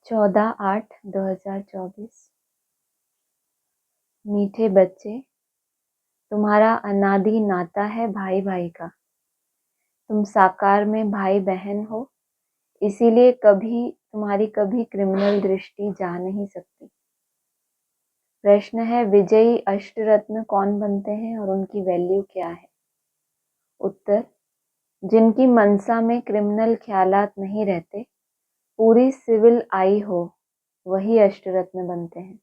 14/8/2024। मीठे बच्चे, तुम्हारा अनादि नाता है भाई भाई का। तुम साकार में भाई बहन हो, इसीलिए तुम्हारी कभी क्रिमिनल दृष्टि जा नहीं सकती। प्रश्न है, विजयी अष्टरत्न कौन बनते हैं और उनकी वैल्यू क्या है? उत्तर, जिनकी मनसा में क्रिमिनल ख्यालात नहीं रहते, पूरी सिविल आई हो, वही अष्टरत्न बनते हैं,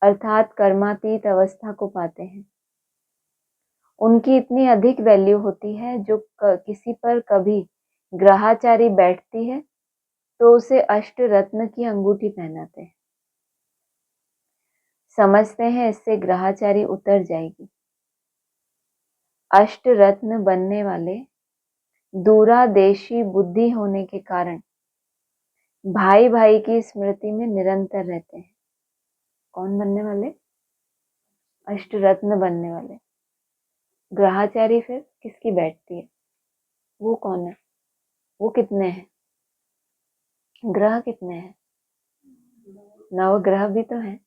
अर्थात कर्मातीत अवस्था को पाते हैं। उनकी इतनी अधिक वैल्यू होती है, जो किसी पर कभी ग्रहाचारी बैठती है तो उसे अष्टरत्न की अंगूठी पहनाते हैं। समझते हैं इससे ग्रहाचारी उतर जाएगी। अष्टरत्न बनने वाले दूरादेशी बुद्धि होने के कारण भाई भाई की स्मृति में निरंतर रहते हैं। कौन बनने वाले? अष्टरत्न बनने वाले। ग्रहाचारी फिर किसकी बैठती है? वो कौन है? वो कितने हैं? ग्रह कितने हैं? नवग्रह भी तो हैं।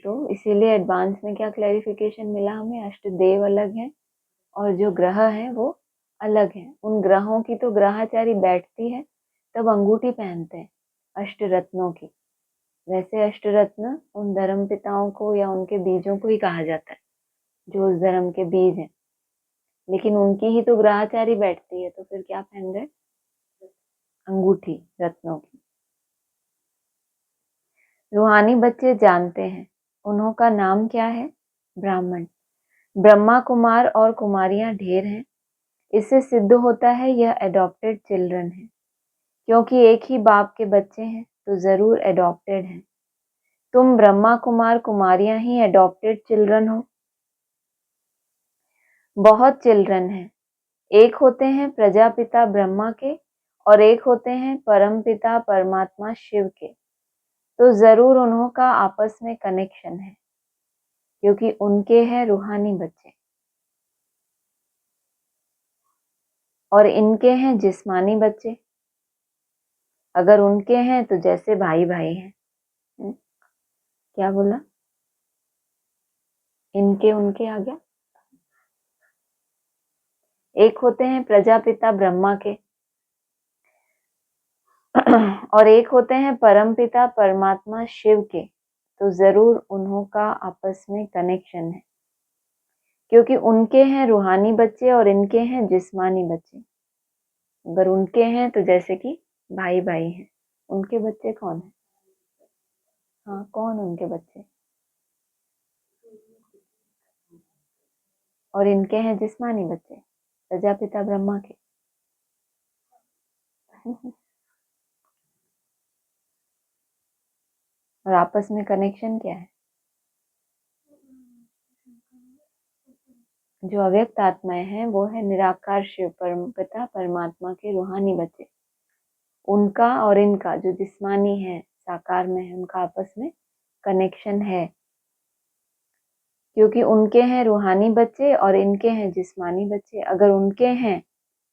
तो इसीलिए एडवांस में क्या क्लैरिफिकेशन मिला हमें? अष्टदेव अलग हैं और जो ग्रह हैं वो अलग हैं। उन ग्रहों की तो ग्रहाचारी बैठती है तब अंगूठी पहनते हैं अष्टरत्नों की। वैसे अष्टरत्न उन धर्म पिताओं को या उनके बीजों को ही कहा जाता है जो उस धर्म के बीज हैं, लेकिन उनकी ही तो ग्रहाचारी बैठती है, तो फिर क्या पहन रहे? अंगूठी रत्नों की। रूहानी बच्चे जानते हैं उन्हों का नाम क्या है? ब्राह्मण। ब्रह्मा कुमार और कुमारियां ढेर हैं। इससे सिद्ध होता है यह एडॉप्टेड चिल्ड्रन है। क्योंकि एक ही बाप के बच्चे हैं तो जरूर एडॉप्टेड हैं। तुम ब्रह्मा कुमार कुमारियां ही एडॉप्टेड चिल्ड्रन हो। बहुत चिल्ड्रन हैं। एक होते हैं प्रजापिता ब्रह्मा के और एक होते हैं परमपिता परमात्मा शिव के, तो जरूर उन्हों का आपस में कनेक्शन है, क्योंकि उनके हैं रूहानी बच्चे और इनके हैं जिस्मानी बच्चे। अगर उनके हैं तो जैसे भाई भाई हैं। क्या बोला? इनके उनके आ गया। एक होते हैं प्रजापिता ब्रह्मा के और एक होते हैं परमपिता परमात्मा शिव के, तो जरूर उन्हों का आपस में कनेक्शन है, क्योंकि उनके हैं रूहानी बच्चे और इनके हैं जिस्मानी बच्चे। अगर उनके हैं तो जैसे कि भाई भाई हैं। उनके बच्चे कौन है? हाँ, कौन उनके बच्चे? और इनके हैं जिस्मानी बच्चे प्रजापिता ब्रह्मा के। और आपस में कनेक्शन क्या है? जो अव्यक्त आत्माएं हैं वो है निराकार शिव परमपिता परमात्मा के रूहानी बच्चे। उनका और इनका जो जिस्मानी है साकार में है, उनका आपस में कनेक्शन है, क्योंकि उनके हैं रूहानी बच्चे और इनके हैं जिस्मानी बच्चे। अगर उनके हैं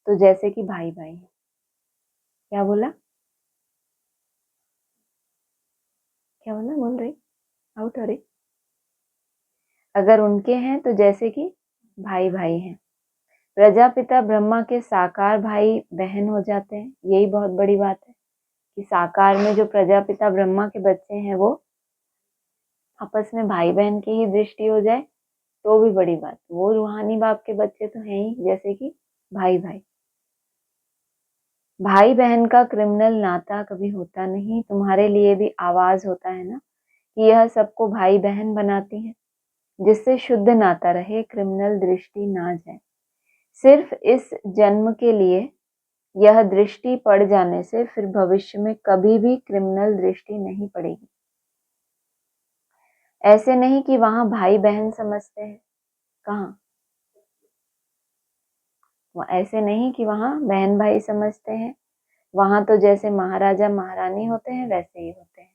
तो जैसे कि भाई भाई हैं। क्या बोला? क्या बोला? बोल रही? आउट हो रही? अगर उनके हैं तो जैसे कि भाई भाई हैं। प्रजापिता ब्रह्मा के साकार भाई बहन हो जाते हैं। यही बहुत बड़ी बात है कि साकार में जो प्रजापिता ब्रह्मा के बच्चे हैं वो आपस में भाई बहन की ही दृष्टि हो जाए तो भी बड़ी बात। वो रूहानी बाप के बच्चे तो हैं ही, जैसे कि भाई भाई। भाई बहन का क्रिमिनल नाता कभी होता नहीं। तुम्हारे लिए भी आवाज होता है ना कि यह सबको भाई बहन बनाती है, जिससे शुद्ध नाता रहे, क्रिमिनल दृष्टि ना जाए। सिर्फ इस जन्म के लिए यह दृष्टि पड़ जाने से फिर भविष्य में कभी भी क्रिमिनल दृष्टि नहीं पड़ेगी। ऐसे नहीं कि वहां भाई बहन समझते हैं। कहाँ? ऐसे नहीं कि वहां बहन भाई समझते हैं। वहां तो जैसे महाराजा महारानी होते हैं वैसे ही होते हैं।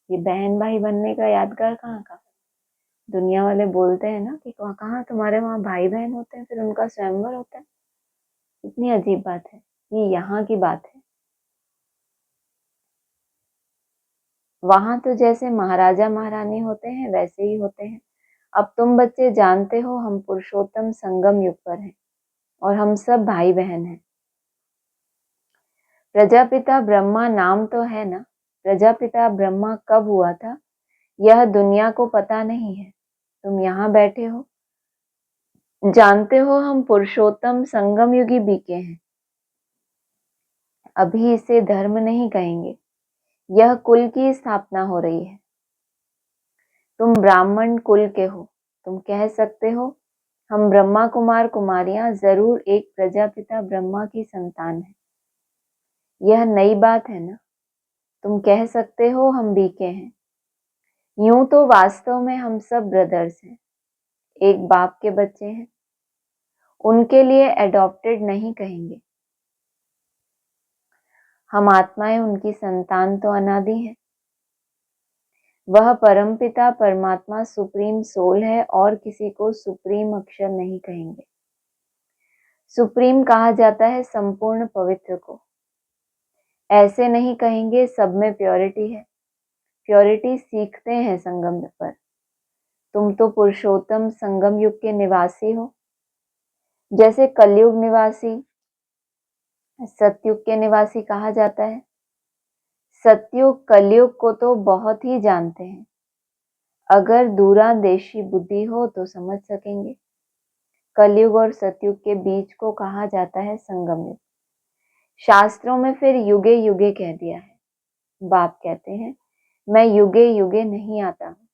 ये बहन भाई बनने का यादगार कहाँ का? दुनिया वाले बोलते हैं ना कि कहाँ तुम्हारे वहां भाई बहन होते हैं, फिर उनका स्वयंवर होता है। इतनी अजीब बात है। ये यहाँ की बात है। वहां तो जैसे महाराजा महारानी होते हैं वैसे ही होते हैं। अब तुम बच्चे जानते हो हम पुरुषोत्तम संगम युग पर हैं और हम सब भाई बहन हैं। प्रजापिता ब्रह्मा नाम तो है ना, प्रजापिता ब्रह्मा कब हुआ था यह दुनिया को पता नहीं है। तुम यहाँ बैठे हो, जानते हो हम पुरुषोत्तम संगम युगी बीके हैं। अभी इसे धर्म नहीं कहेंगे, यह कुल की स्थापना हो रही है। तुम ब्राह्मण कुल के हो, तुम कह सकते हो हम ब्रह्मा कुमार कुमारियां जरूर एक प्रजापिता ब्रह्मा की संतान है। यह नई बात है ना, तुम कह सकते हो हम बीके हैं। यूं तो वास्तव में हम सब ब्रदर्स हैं, एक बाप के बच्चे हैं। उनके लिए एडॉप्टेड नहीं कहेंगे, हम आत्माएं उनकी संतान तो अनादि हैं। वह परमपिता परमात्मा सुप्रीम सोल है और किसी को सुप्रीम अक्षर नहीं कहेंगे। सुप्रीम कहा जाता है संपूर्ण पवित्र को, ऐसे नहीं कहेंगे सब में प्योरिटी है। प्योरिटी सीखते हैं संगम पर। तुम तो पुरुषोत्तम संगम युग के निवासी हो, जैसे कलयुग निवासी सतयुग के निवासी कहा जाता है। सतयुग कलयुग को तो बहुत ही जानते हैं, अगर दूरंदेशी बुद्धि हो तो समझ सकेंगे। कलयुग और सतयुग के बीच को कहा जाता है संगम युग। शास्त्रों में फिर युगे युगे कह दिया है। बाप कहते हैं मैं युगे युगे नहीं आता हूं।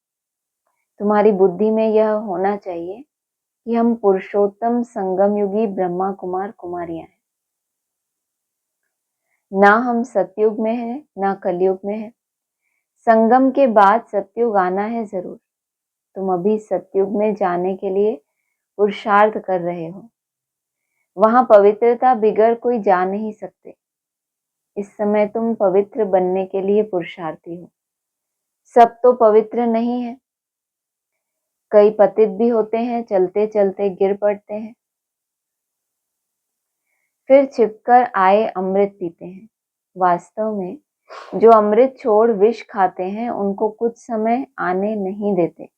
तुम्हारी बुद्धि में यह होना चाहिए कि हम पुरुषोत्तम संगम युगी ब्रह्मा कुमार कुमारियां हैं। ना हम सतयुग में हैं ना कलयुग में हैं। संगम के बाद सतयुग आना है जरूर। तुम अभी सतयुग में जाने के लिए पुरुषार्थ कर रहे हो। वहां पवित्रता बिगड़ कोई जा नहीं सकते। इस समय तुम पवित्र बनने के लिए पुरुषार्थी हो। सब तो पवित्र नहीं है, कई पतित भी होते हैं, चलते चलते गिर पड़ते हैं, फिर छिपकर आए अमृत पीते हैं। वास्तव में जो अमृत छोड़ विष खाते हैं उनको कुछ समय आने नहीं देते।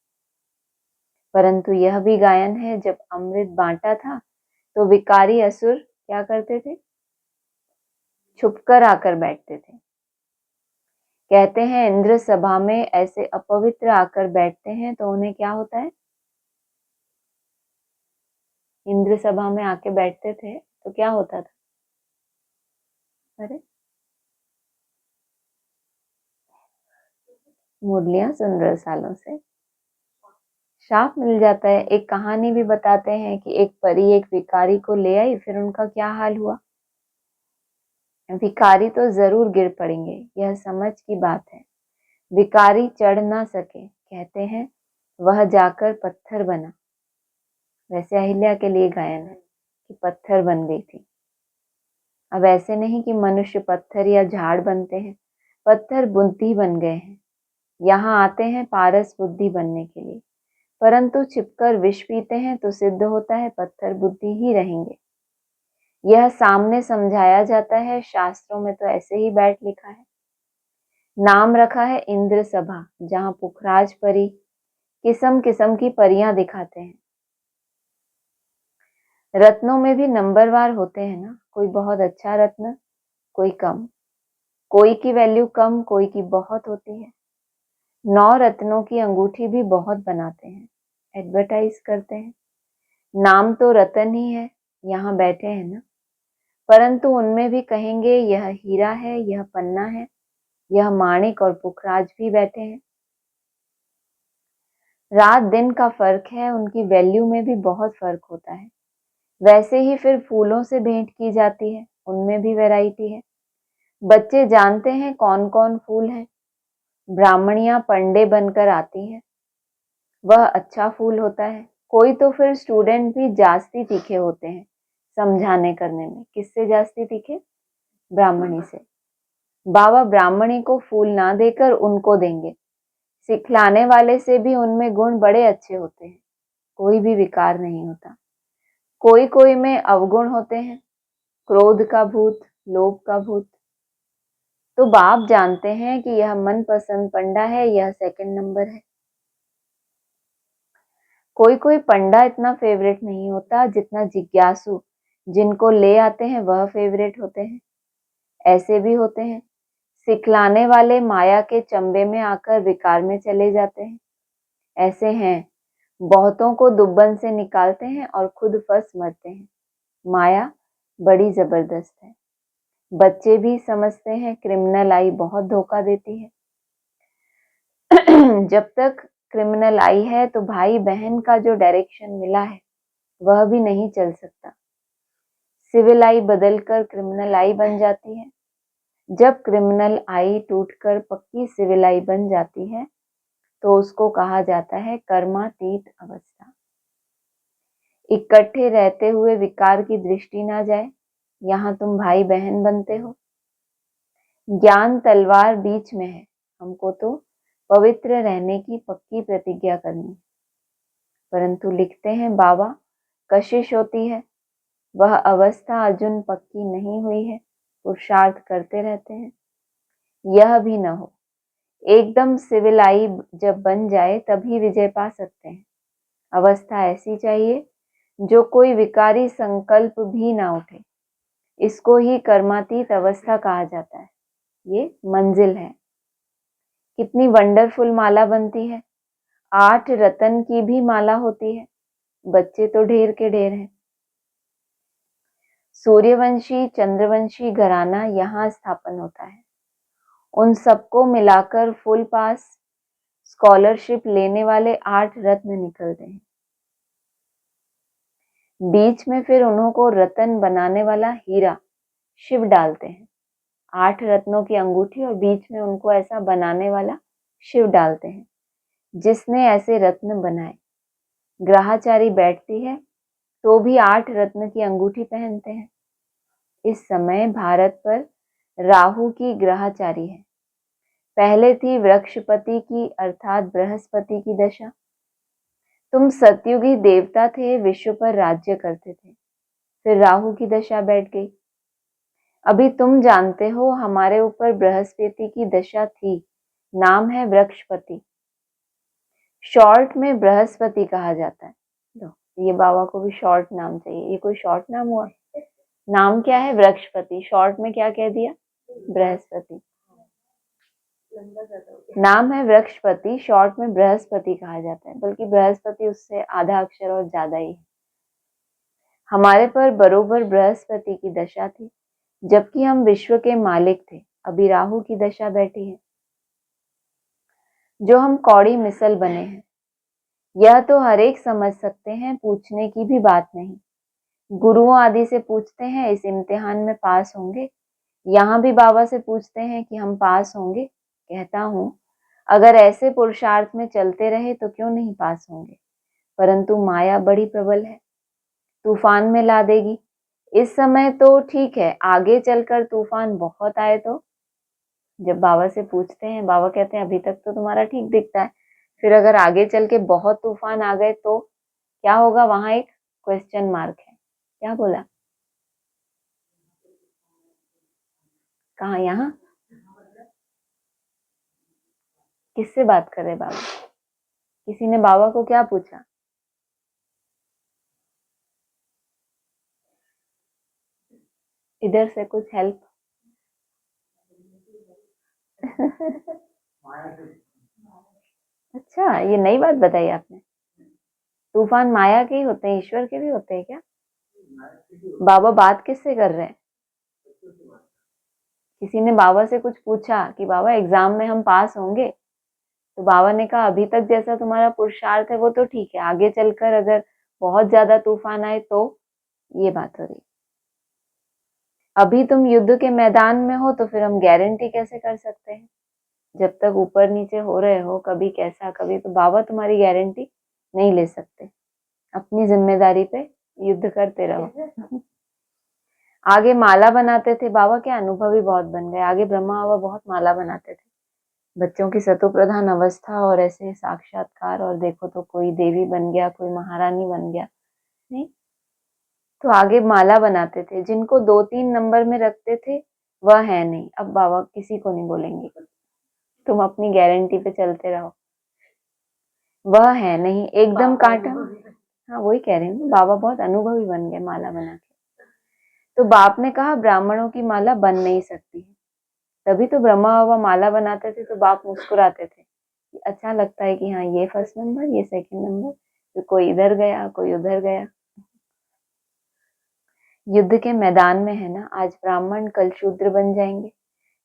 परंतु यह भी गायन है, जब अमृत बांटा था तो विकारी असुर क्या करते थे, छुपकर आकर बैठते थे। कहते हैं इंद्र सभा में ऐसे अपवित्र आकर बैठते हैं तो उन्हें क्या होता है। इंद्र सभा में आके बैठते थे तो क्या होता था। अरे मुरलियां सुन रहे सालों से, शाप मिल जाता है। एक कहानी भी बताते हैं कि एक परी एक भिखारी को ले आई, फिर उनका क्या हाल हुआ। भिखारी तो जरूर गिर पड़ेंगे, यह समझ की बात है। भिखारी चढ़ ना सके, कहते हैं वह जाकर पत्थर बना। वैसे अहिल्या के लिए गायन है कि पत्थर बन गई थी। अब ऐसे नहीं कि मनुष्य पत्थर या झाड़ बनते हैं, पत्थर बुद्धि बन गए हैं। यहाँ आते हैं पारस बुद्धि बनने के लिए, परंतु छिपकर विष पीते हैं तो सिद्ध होता है पत्थर बुद्धि ही रहेंगे। यह सामने समझाया जाता है, शास्त्रों में तो ऐसे ही बैठ लिखा है। नाम रखा है इंद्र सभा, जहां पुखराज परी किस्म किस्म की परियां दिखाते हैं। रत्नों में भी नंबरवार होते हैं ना, कोई बहुत अच्छा रत्न, कोई कम, कोई की वैल्यू कम, कोई की बहुत होती है। 9 रत्नों की अंगूठी भी बहुत बनाते हैं, एडवर्टाइज करते हैं। नाम तो रतन ही है, यहाँ बैठे हैं ना, परंतु उनमें भी कहेंगे यह हीरा है, यह पन्ना है, यह माणिक और पुखराज भी बैठे हैं। रात दिन का फर्क है, उनकी वैल्यू में भी बहुत फर्क होता है। वैसे ही फिर फूलों से भेंट की जाती है, उनमें भी वैरायटी है। बच्चे जानते हैं कौन कौन फूल हैं। ब्राह्मणियां पंडे बनकर आती हैं, वह अच्छा फूल होता है। कोई तो फिर स्टूडेंट भी जास्ती तीखे होते हैं समझाने करने में। किससे जास्ती तीखे? ब्राह्मणी से। बाबा ब्राह्मणी को फूल ना देकर उनको देंगे। सिखलाने वाले से भी उनमें गुण बड़े अच्छे होते हैं, कोई भी विकार नहीं होता। कोई कोई में अवगुण होते हैं, क्रोध का भूत, लोभ का भूत। तो बाप जानते हैं कि यह मनपसंद पंडा है, यह सेकंड नंबर है। कोई कोई पंडा इतना फेवरेट नहीं होता जितना जिज्ञासु जिनको ले आते हैं वह फेवरेट होते हैं। ऐसे भी होते हैं सिखलाने वाले माया के चंबे में आकर विकार में चले जाते हैं। ऐसे हैं बहुतों को दुब्बन से निकालते हैं और खुद फंस मरते हैं। माया बड़ी जबरदस्त है। बच्चे भी समझते हैं क्रिमिनल आई बहुत धोखा देती है। जब तक क्रिमिनल आई है तो भाई बहन का जो डायरेक्शन मिला है वह भी नहीं चल सकता। सिविल आई बदलकर क्रिमिनल आई बन जाती है। जब क्रिमिनल आई टूटकर पक्की सिविल आई बन जाती है तो उसको कहा जाता है कर्मातीत अवस्था। इकट्ठे रहते हुए विकार की दृष्टि ना जाए, यहाँ तुम भाई बहन बनते हो। ज्ञान तलवार बीच में है, हमको तो पवित्र रहने की पक्की प्रतिज्ञा करनी है। परंतु लिखते हैं बाबा कशिश होती है, वह अवस्था अर्जुन पक्की नहीं हुई है, पुरुषार्थ करते रहते हैं। यह भी न हो एकदम सिविल आई जब बन जाए तभी विजय पा सकते हैं। अवस्था ऐसी चाहिए जो कोई विकारी संकल्प भी ना उठे। इसको ही कर्मातीत अवस्था कहा जाता है। ये मंजिल है। कितनी वंडरफुल माला बनती है। 8 रतन की भी माला होती है। बच्चे तो ढेर के ढेर हैं। सूर्यवंशी चंद्रवंशी घराना यहाँ स्थापन होता है। उन सबको मिलाकर फुल पास स्कॉलरशिप लेने वाले 8 रत्न निकलते हैं। बीच में फिर उन्हों को रतन बनाने वाला हीरा शिव डालते हैं। 8 रत्नों की अंगूठी और बीच में उनको ऐसा बनाने वाला शिव डालते हैं। जिसने ऐसे रत्न बनाए, ग्रहाचारी बैठती है तो भी 8 रत्न की अंगूठी पहनते हैं। इस समय भारत पर राहु की ग्रहाचारी है। पहले थी वृक्षपति की अर्थात बृहस्पति की दशा। तुम सतयुगी देवता थे, विश्व पर राज्य करते थे। फिर राहु की दशा बैठ गई। अभी तुम जानते हो हमारे ऊपर बृहस्पति की दशा थी, नाम है वृक्षपति। शॉर्ट में बृहस्पति कहा जाता है। ये बाबा को भी शॉर्ट नाम चाहिए। ये कोई शॉर्ट नाम हुआ? नाम क्या है? वृक्षपति। शॉर्ट में क्या कह दिया? बृहस्पति। नाम है वृक्षपति, शॉर्ट में बृहस्पति कहा जाता है, बल्कि बृहस्पति उससे आधा अक्षर और ज्यादा ही है। हमारे पर बरोबर बृहस्पति की दशा थी, जबकि हम विश्व के मालिक थे। अभी राहु की दशा बैठी है, जो हम कौड़ी मिसल बने हैं। यह तो हर एक समझ सकते हैं, पूछने की भी बात नहीं। गुरुओं आदि से पूछते हैं इस इम्तिहान में पास होंगे। यहाँ भी बाबा से पूछते हैं कि हम पास होंगे। कहता हूँ अगर ऐसे पुरुषार्थ में चलते रहे तो क्यों नहीं पास होंगे। परंतु माया बड़ी प्रबल है, तूफान में ला देगी। इस समय तो ठीक है, आगे चलकर तूफान बहुत आए तो? जब बाबा से पूछते हैं, बाबा कहते हैं अभी तक तो तुम्हारा ठीक दिखता है, फिर अगर आगे चल के बहुत तूफान आ गए तो क्या होगा? वहां एक क्वेश्चन मार्क है। क्या बोला? कहा? यहाँ किससे बात कर रहे बाबा? किसी ने बाबा को क्या पूछा? इधर से कुछ हेल्प? अच्छा, ये नई बात बताई आपने। तूफान माया के ही होते हैं, ईश्वर के भी होते हैं क्या? बाबा बात किससे कर रहे हैं? किसी ने बाबा से कुछ पूछा कि बाबा एग्जाम में हम पास होंगे, तो बाबा ने कहा अभी तक जैसा तुम्हारा पुरुषार्थ है वो तो ठीक है, आगे चलकर अगर बहुत ज्यादा तूफान आए तो? ये बात हो रही। अभी तुम युद्ध के मैदान में हो तो फिर हम गारंटी कैसे कर सकते हैं? जब तक ऊपर नीचे हो रहे हो, कभी कैसा कभी, तो बाबा तुम्हारी गारंटी नहीं ले सकते। अपनी जिम्मेदारी पे युद्ध करते रहो। आगे माला बनाते थे बाबा, के अनुभवी बहुत बन गए। आगे ब्रह्मा बाबा बहुत माला बनाते थे, बच्चों की सतो प्रधान अवस्था और ऐसे साक्षात्कार, और देखो तो कोई देवी बन गया, कोई महारानी बन गया। नहीं तो आगे माला बनाते थे, जिनको 2-3 नंबर में रखते थे वह है नहीं। अब बाबा किसी को नहीं बोलेंगे, तुम अपनी गारंटी पे चलते रहो। वह है नहीं, एकदम काटा। हाँ वही कह रही हूँ, बाबा बहुत अनुभवी बन गए माला बना के। तो बाप ने कहा ब्राह्मणों की माला बन नहीं सकती। तभी तो ब्रह्मा बाबा माला बनाते थे तो बाप मुस्कुराते थे, अच्छा लगता है कि हाँ ये फर्स्ट नंबर, ये सेकंड नंबर, तो कोई इधर गया कोई उधर गया। युद्ध के मैदान में है ना, आज ब्राह्मण कल शूद्र बन जाएंगे।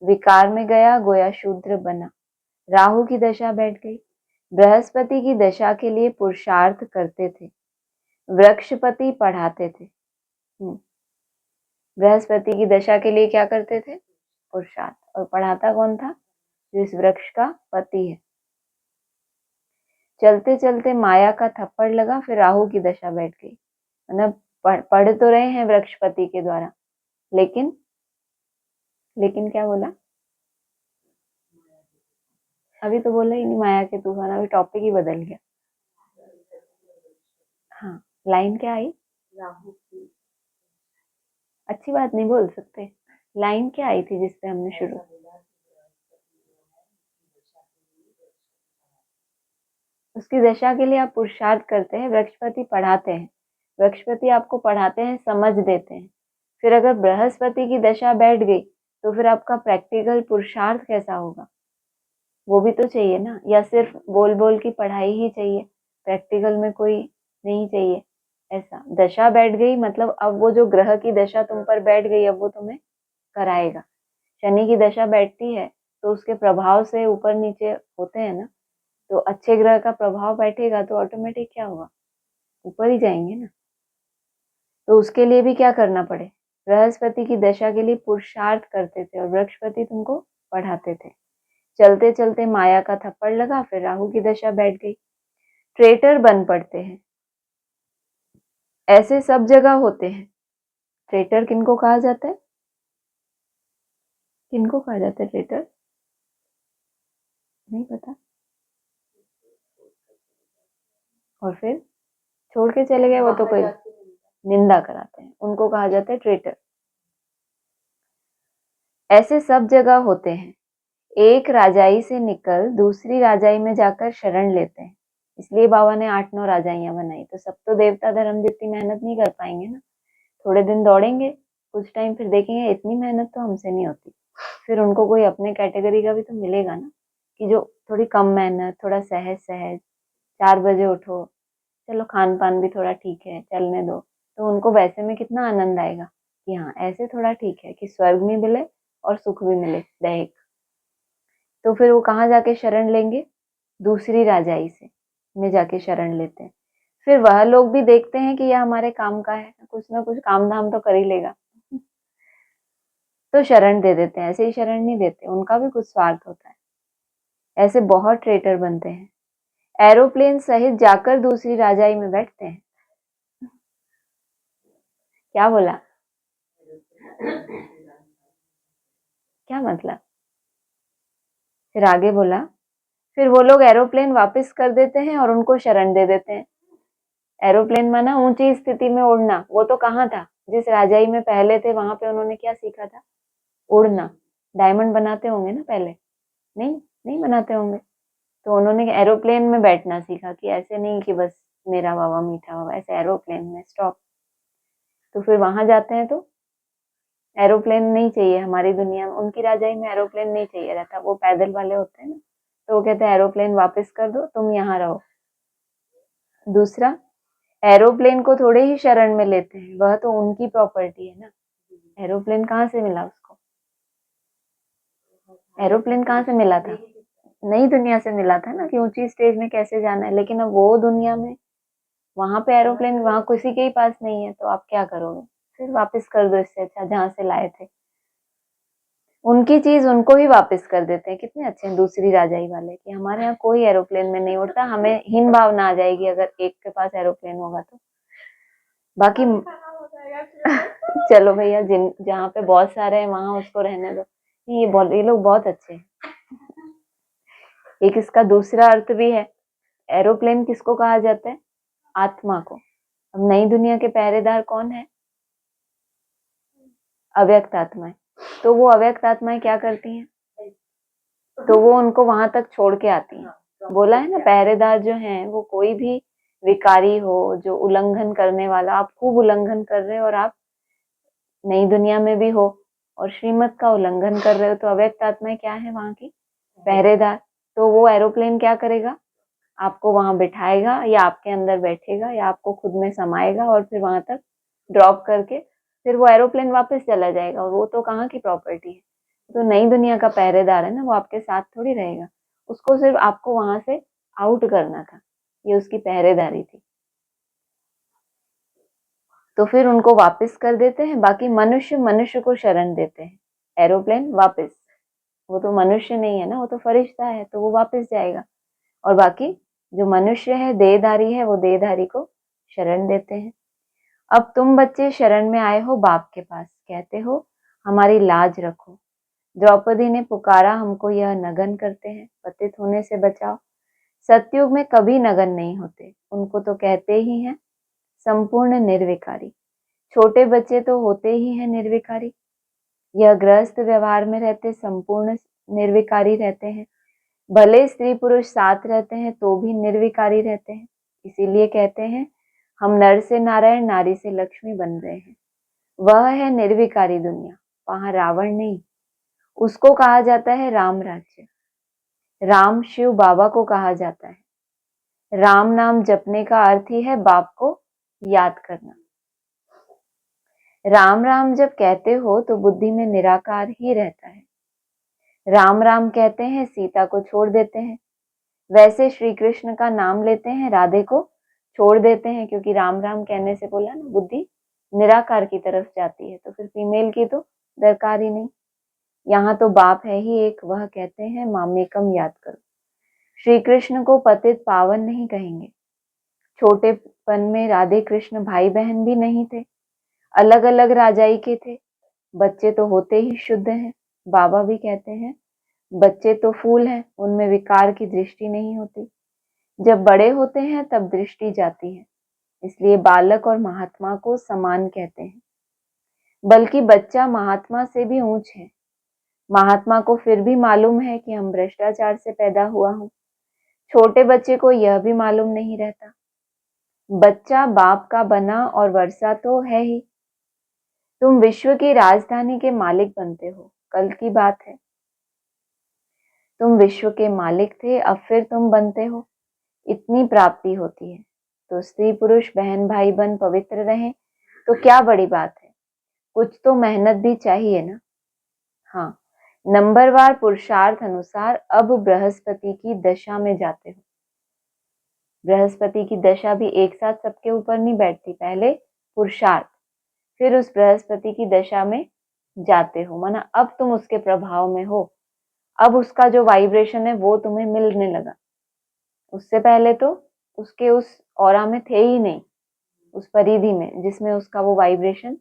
विकार में गया गोया शूद्र बना। राहु की दशा बैठ गई। बृहस्पति की दशा के लिए पुरुषार्थ करते थे। वृक्षपति पढ़ाते थे। बृहस्पति की दशा के लिए क्या करते थे? पुरुषार्थ। और पढ़ाता कौन था? जो इस वृक्ष का पति है। चलते चलते माया का थप्पड़ लगा, फिर राहु की दशा बैठ गई। मतलब पढ़ तो रहे हैं वृक्षपति के द्वारा, लेकिन क्या बोला? अभी तो बोला ही नहीं, माया के तूफान। अभी टॉपिक ही बदल गया। हाँ, लाइन क्या आई? अच्छी बात नहीं बोल सकते। लाइन क्या आई थी जिसपे हमने शुरू? उसकी दशा के लिए आप पुरुषार्थ करते हैं, वृक्षपति पढ़ाते हैं। वृक्षपति आपको पढ़ाते हैं, समझ देते हैं। फिर अगर बृहस्पति की दशा बैठ गई तो फिर आपका प्रैक्टिकल पुरुषार्थ कैसा होगा? वो भी तो चाहिए ना, या सिर्फ बोल बोल की पढ़ाई ही चाहिए, प्रैक्टिकल में कोई नहीं चाहिए? ऐसा दशा बैठ गई मतलब अब वो जो ग्रह की दशा तुम पर बैठ गई, अब वो तुम्हें कराएगा। शनि की दशा बैठती है तो उसके प्रभाव से ऊपर नीचे होते हैं ना, तो अच्छे ग्रह का प्रभाव बैठेगा तो ऑटोमेटिक क्या होगा? ऊपर ही जाएंगे ना। तो उसके लिए भी क्या करना पड़े? बृहस्पति की दशा के लिए पुरुषार्थ करते थे और वृक्षपति तुमको पढ़ाते थे। चलते चलते माया का थप्पड़ लगा, फिर राहु की दशा बैठ गई। ट्रेटर बन पड़ते हैं। ऐसे सब जगह होते हैं। ट्रेटर किनको कहा जाता है? किनको कहा जाता है ट्रेटर? नहीं पता। और फिर छोड़ के चले गए, वो तो कोई निंदा कराते हैं, उनको कहा जाता है ट्रेटर। ऐसे सब जगह होते हैं। एक राजाई से निकल दूसरी राजाई में जाकर शरण लेते हैं। इसलिए बाबा ने 8-9 राजाइयां बनाई। तो सब तो देवता धर्म जितनी मेहनत नहीं कर पाएंगे ना। थोड़े दिन दौड़ेंगे, कुछ टाइम फिर देखेंगे इतनी मेहनत तो हमसे नहीं होती। फिर उनको कोई अपने कैटेगरी का भी तो मिलेगा ना, कि जो थोड़ी कम मेहनत, थोड़ा सहज सहज, 4 बजे उठो, चलो खान पान भी थोड़ा ठीक है, चलने दो। तो उनको वैसे में कितना आनंद आएगा कि हाँ ऐसे थोड़ा ठीक है, कि स्वर्ग भी मिले और सुख भी मिले दैहिक। तो फिर वो कहाँ जाके शरण लेंगे? दूसरी राजाई से में जाके शरण लेते हैं। फिर वह लोग भी देखते हैं कि यह हमारे काम का है, कुछ ना कुछ काम धाम तो कर ही लेगा, तो शरण दे देते हैं। ऐसे ही शरण नहीं देते, उनका भी कुछ स्वार्थ होता है। ऐसे बहुत ट्रेटर बनते हैं। एरोप्लेन सहित जाकर दूसरी राजाई में बैठते हैं। क्या बोला? क्या मतलब? फिर आगे बोला, फिर वो लोग एरोप्लेन वापस कर देते हैं और उनको शरण दे देते हैं। एरोप्लेन माना ऊंची स्थिति में उड़ना। वो तो कहाँ था? जिस राजाई में पहले थे वहां पे उन्होंने क्या सीखा था? उड़ना। डायमंड बनाते होंगे ना पहले? नहीं, नहीं बनाते होंगे। तो उन्होंने एरोप्लेन में बैठना सीखा, कि ऐसे नहीं कि बस मेरा बाबा मीठा बाबा, ऐसे एरोप्लेन में स्टॉप। तो फिर वहां जाते हैं तो एरोप्लेन नहीं चाहिए हमारी दुनिया में। उनकी राजाई में एरोप्लेन नहीं चाहिए रहता, वो पैदल वाले होते हैं ना, तो वो कहते हैं एरोप्लेन वापस कर दो, तुम यहाँ रहो। दूसरा, एरोप्लेन को थोड़े ही शरण में लेते हैं, वह तो उनकी प्रॉपर्टी है ना। एरोप्लेन कहाँ से मिला उसको? एरोप्लेन कहाँ से मिला था? नई दुनिया से मिला था ना, कि ऊंची स्टेज में कैसे जाना है। लेकिन अब वो दुनिया में वहां पे एरोप्लेन वहां किसी के ही पास नहीं है, तो आप क्या करोगे? फिर वापस कर दो, इससे अच्छा जहां से लाए थे। उनकी चीज उनको ही वापस कर देते हैं। कितने अच्छे हैं दूसरी राजाई वाले, कि हमारे यहाँ कोई एरोप्लेन में नहीं उड़ता, हमें हीन भावना आ जाएगी अगर एक के पास एरोप्लेन होगा तो। बाकी चलो भैया, जिन जहाँ पे बहुत सारे हैं वहां उसको रहने दो। ये लोग बहुत अच्छे हैं। एक इसका दूसरा अर्थ भी है। एरोप्लेन किसको कहा जाता है? आत्मा को। अब नई दुनिया के पहरेदार कौन है? अव्यक्त आत्मा है। तो वो अव्यक्त आत्माएं क्या करती हैं, तो वो उनको वहां तक छोड़ के आती हैं। बोला है ना, पहरेदार जो हैं वो कोई भी विकारी हो, जो उल्लंघन करने वाला, आप खूब उल्लंघन कर रहे हो और आप नई दुनिया में भी हो और श्रीमत का उल्लंघन कर रहे हो, तो अव्यक्त आत्माएं क्या है वहां की, पहरेदार। तो वो एरोप्लेन क्या करेगा, आपको वहां बिठाएगा या आपके अंदर बैठेगा या आपको खुद में समाएगा और फिर वहां तक ड्रॉप करके फिर वो एरोप्लेन वापस चला जाएगा। और वो तो कहाँ की प्रॉपर्टी है, तो नई दुनिया का पहरेदार है ना, वो आपके साथ थोड़ी रहेगा। उसको सिर्फ आपको वहां से आउट करना था, ये उसकी पहरेदारी थी। तो फिर उनको वापस कर देते हैं। बाकी मनुष्य मनुष्य को शरण देते हैं, एरोप्लेन वापस, वो तो मनुष्य नहीं है ना, वो तो फरिश्ता है, तो वो वापस जाएगा। और बाकी जो मनुष्य है, देहधारी है, वो देहधारी को शरण देते हैं। अब तुम बच्चे शरण में आए हो बाप के पास, कहते हो हमारी लाज रखो। द्रौपदी ने पुकारा, हमको यह नगन करते हैं, पतित होने से बचाओ। सतयुग में कभी नगन नहीं होते, उनको तो कहते ही हैं संपूर्ण निर्विकारी। छोटे बच्चे तो होते ही हैं निर्विकारी। यह गृहस्थ व्यवहार में रहते संपूर्ण निर्विकारी रहते हैं। भले स्त्री पुरुष साथ रहते हैं तो भी निर्विकारी रहते हैं। इसीलिए कहते हैं हम नर से नारायण, नारी से लक्ष्मी बन रहे हैं। वह है निर्विकारी दुनिया, वहां रावण नहीं। उसको कहा जाता है राम राज्य। राम शिव बाबा को कहा जाता है। राम नाम जपने का अर्थ ही है बाप को याद करना। राम राम जब कहते हो तो बुद्धि में निराकार ही रहता है। राम राम कहते हैं, सीता को छोड़ देते हैं। वैसे श्री कृष्ण का नाम लेते हैं, राधे को छोड़ देते हैं, क्योंकि राम राम कहने से बोला ना, बुद्धि निराकार की तरफ जाती है, तो फिर फीमेल की तो दरकार ही नहीं। यहाँ तो बाप है ही एक, वह कहते हैं मामेकम याद करो। श्री कृष्ण को पतित पावन नहीं कहेंगे। छोटेपन में राधे कृष्ण भाई बहन भी नहीं थे, अलग अलग राजाई के थे। बच्चे तो होते ही शुद्ध हैं। बाबा भी कहते हैं बच्चे तो फूल हैं, उनमें विकार की दृष्टि नहीं होती। जब बड़े होते हैं तब दृष्टि जाती है, इसलिए बालक और महात्मा को समान कहते हैं। बल्कि बच्चा महात्मा से भी ऊंच है। महात्मा को फिर भी मालूम है कि हम भ्रष्टाचार से पैदा हुआ हूं, छोटे बच्चे को यह भी मालूम नहीं रहता। बच्चा बाप का बना और वर्षा तो है ही। तुम विश्व की राजधानी के मालिक बनते हो, कल की बात है। तुम विश्व के मालिक थे, अब फिर तुम बनते हो। इतनी प्राप्ति होती है तो स्त्री पुरुष बहन भाई बन पवित्र रहें तो क्या बड़ी बात है। कुछ तो मेहनत भी चाहिए ना। हाँ, नंबरवार पुरुषार्थ अनुसार अब बृहस्पति की दशा में जाते हो। बृहस्पति की दशा भी एक साथ सबके ऊपर नहीं बैठती, पहले पुरुषार्थ, फिर उस बृहस्पति की दशा में जाते हो, माना अब तुम उसके प्रभाव में हो। अब उसका जो वाइब्रेशन है वो तुम्हें मिलने लगा। उससे पहले तो उसके उस ऑरा में थे ही नहीं, उस परिधि में जिसमें उसका वो वाइब्रेशन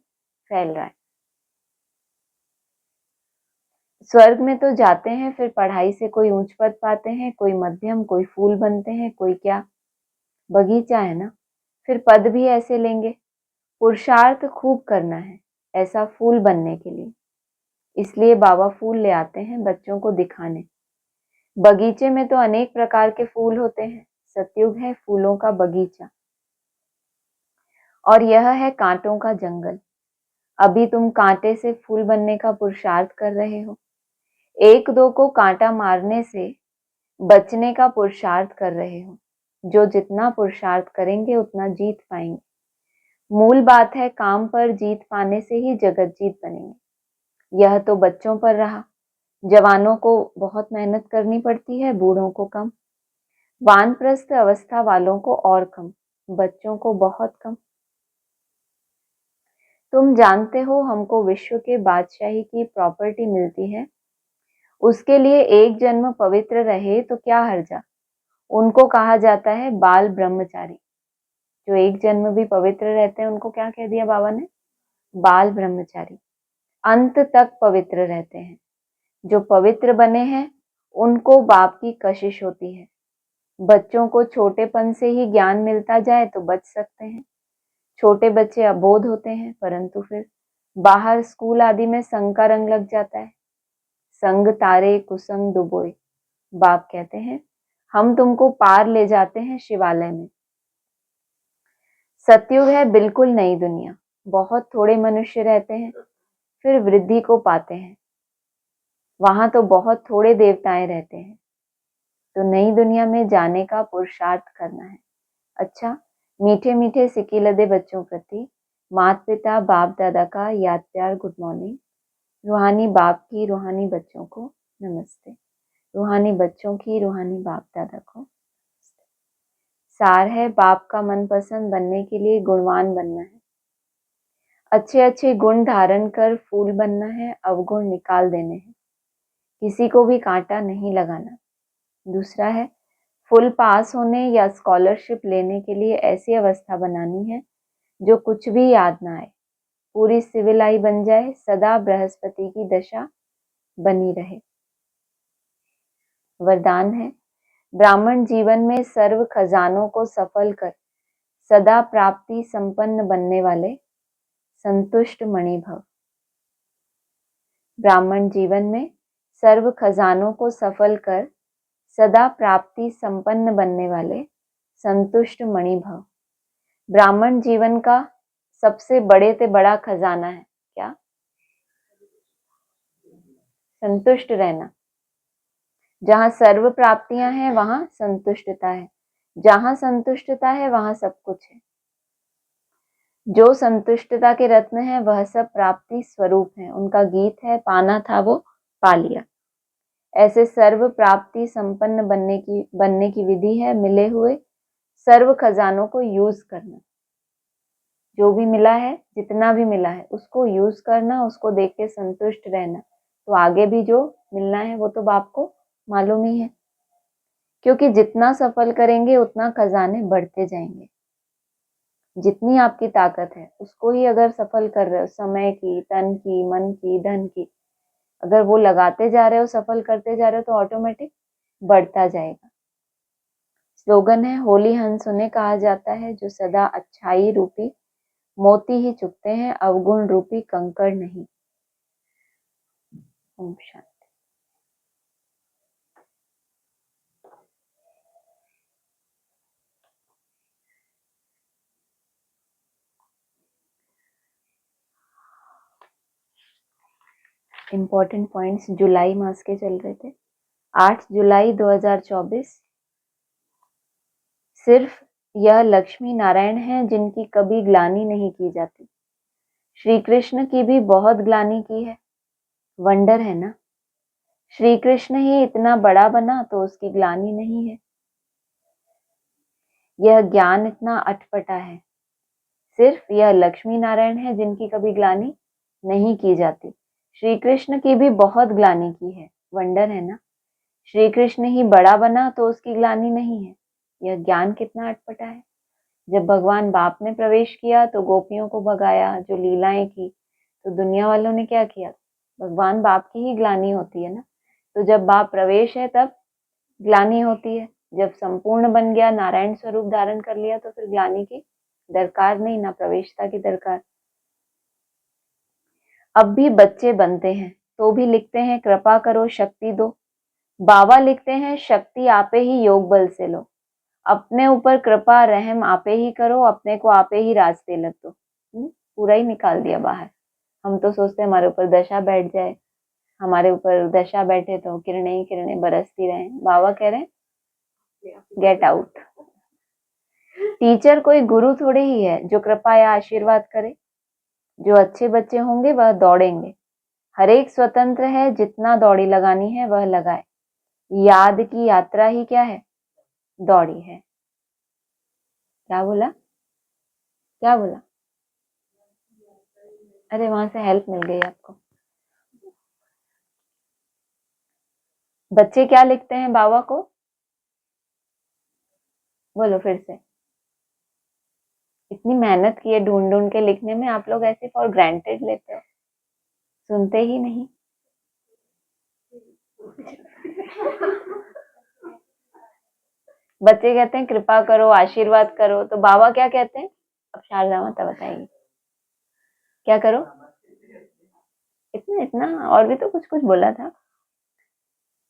फैल रहा है। स्वर्ग में तो जाते हैं, फिर पढ़ाई से कोई ऊंच पद पाते हैं, कोई मध्यम, कोई फूल बनते हैं, कोई क्या, बगीचा है ना, फिर पद भी ऐसे लेंगे। पुरुषार्थ खूब करना है ऐसा फूल बनने के लिए, इसलिए बाबा फूल ले आते हैं बच्चों को दिखाने। बगीचे में तो अनेक प्रकार के फूल होते हैं। सतयुग है फूलों का बगीचा और यह है कांटों का जंगल। अभी तुम कांटे से फूल बनने का पुरुषार्थ कर रहे हो। एक दो को कांटा मारने से बचने का पुरुषार्थ कर रहे हो। जो जितना पुरुषार्थ करेंगे उतना जीत पाएंगे। मूल बात है काम पर जीत पाने से ही जगत जीत बनेंगे। यह तो बच्चों पर रहा। जवानों को बहुत मेहनत करनी पड़ती है, बूढ़ों को कम, वानप्रस्थ अवस्था वालों को और कम, बच्चों को बहुत कम। तुम जानते हो हमको विश्व के बादशाही की प्रॉपर्टी मिलती है, उसके लिए एक जन्म पवित्र रहे तो क्या हर्जा। उनको कहा जाता है बाल ब्रह्मचारी। जो एक जन्म भी पवित्र रहते हैं उनको क्या कह दिया बाबा ने, बाल ब्रह्मचारी। अंत तक पवित्र रहते हैं। जो पवित्र बने हैं उनको बाप की कशिश होती है। बच्चों को छोटेपन से ही ज्ञान मिलता जाए तो बच सकते हैं। छोटे बच्चे अबोध होते हैं, परंतु फिर बाहर स्कूल आदि में संग का रंग लग जाता है। संग तारे कुसंग डुबोए। बाप कहते हैं हम तुमको पार ले जाते हैं शिवालय में। सतयुग है बिल्कुल नई दुनिया। बहुत थोड़े मनुष्य रहते हैं, फिर वृद्धि को पाते हैं। वहां तो बहुत थोड़े देवताएं रहते हैं। तो नई दुनिया में जाने का पुरुषार्थ करना है। अच्छा, मीठे मीठे सिकीलदे बच्चों प्रति माता पिता बाप दादा का याद प्यार गुड मॉर्निंग। रूहानी बाप की रूहानी बच्चों को नमस्ते। रूहानी बच्चों की रूहानी बाप दादा को सार है बाप का मनपसंद बनने के लिए गुणवान बनना है। अच्छे अच्छे गुण धारण कर फूल बनना है, अवगुण निकाल देने हैं। किसी को भी कांटा नहीं लगाना। दूसरा है फुल पास होने या स्कॉलरशिप लेने के लिए ऐसी अवस्था बनानी है जो कुछ भी याद ना आए, पूरी सिविल आई बन जाए, सदा बृहस्पति की दशा बनी रहे। वरदान है ब्राह्मण जीवन में सर्व खजानों को सफल कर सदा प्राप्ति संपन्न बनने वाले संतुष्ट मणि भव। ब्राह्मण जीवन में सर्व खजानों को सफल कर सदा प्राप्ति संपन्न बनने वाले संतुष्ट मणि भव। ब्राह्मण जीवन का सबसे बड़े से बड़ा खजाना है क्या? संतुष्ट रहना। जहां सर्व प्राप्तियां हैं वहां संतुष्टता है। जहां संतुष्टता है वहां सब कुछ है। जो संतुष्टता के रत्न हैं वह सब प्राप्ति स्वरूप हैं। उनका गीत है पाना था वो पा लिया। ऐसे सर्व प्राप्ति संपन्न बनने की विधि है मिले हुए सर्व खजानों को यूज करना। जो भी मिला है, जितना भी मिला है, उसको यूज करना, उसको देख के संतुष्ट रहना। तो आगे भी जो मिलना है वो तो बाप को मालूम ही है, क्योंकि जितना सफल करेंगे उतना खजाने बढ़ते जाएंगे। जितनी आपकी ताकत है उसको ही अगर सफल कर रहे हो, समय की, तन की, मन की, धन की, अगर वो लगाते जा रहे हो, सफल करते जा रहे हो, तो ऑटोमेटिक बढ़ता जाएगा। स्लोगन है होली हंस उन्हें कहा जाता है जो सदा अच्छाई रूपी मोती ही चुकते हैं, अवगुण रूपी कंकड़ नहीं। ओम शांति। इंपॉर्टेंट पॉइंट्स जुलाई मास के चल रहे थे। 8 जुलाई 2024। सिर्फ यह लक्ष्मी नारायण हैं जिनकी कभी ग्लानि नहीं की जाती। श्री कृष्ण की भी बहुत ग्लानि की है। वंडर है ना, श्री कृष्ण ही इतना बड़ा बना तो उसकी ग्लानि नहीं है। यह ज्ञान इतना अटपटा है। सिर्फ यह लक्ष्मी नारायण है जिनकी कभी ग्लानि नहीं की जाती। श्री कृष्ण की भी बहुत ग्लानि की है। वंडर है ना, श्री कृष्ण ही बड़ा बना तो उसकी ग्लानि नहीं है। यह ज्ञान कितना अटपटा है। जब भगवान बाप ने प्रवेश किया तो गोपियों को भगाया, जो लीलाएं की, तो दुनिया वालों ने क्या किया? भगवान बाप की ही ग्लानि होती है ना। तो जब बाप प्रवेश है तब ग्लानि होती है। जब संपूर्ण बन गया, नारायण स्वरूप धारण कर लिया, तो फिर ग्लानि की दरकार नहीं, ना प्रवेशता की दरकार। अब भी बच्चे बनते हैं तो भी लिखते हैं कृपा करो शक्ति दो। बाबा लिखते हैं शक्ति आपे ही योग बल से लो। अपने ऊपर कृपा रहम आपे ही करो, अपने को आपे ही रास्ते लग दो। पूरा ही निकाल दिया बाहर। हम तो सोचते हैं हमारे ऊपर दशा बैठ जाए, हमारे ऊपर दशा बैठे तो किरणें ही किरणें बरसती रहे। बाबा कह रहे हैं गेट आउट। टीचर कोई गुरु थोड़े ही है जो कृपा या आशीर्वाद करे। जो अच्छे बच्चे होंगे वह दौड़ेंगे। हर एक स्वतंत्र है, जितना दौड़ी लगानी है वह लगाए। याद की यात्रा ही क्या है? दौड़ी है। क्या बोला? क्या बोला? अरे वहां से हेल्प मिल गई आपको। बच्चे क्या लिखते हैं बाबा को? बोलो फिर से। इतनी मेहनत की है ढूंढ ढूंढ के लिखने में, आप लोग ऐसे फॉर ग्रांटेड लेते हो, सुनते ही नहीं। बच्चे कहते हैं कृपा करो, आशीर्वाद करो, तो बाबा क्या कहते हैं? अब शारदा माता बताएंगी क्या करो। इतना और भी तो कुछ कुछ बोला था।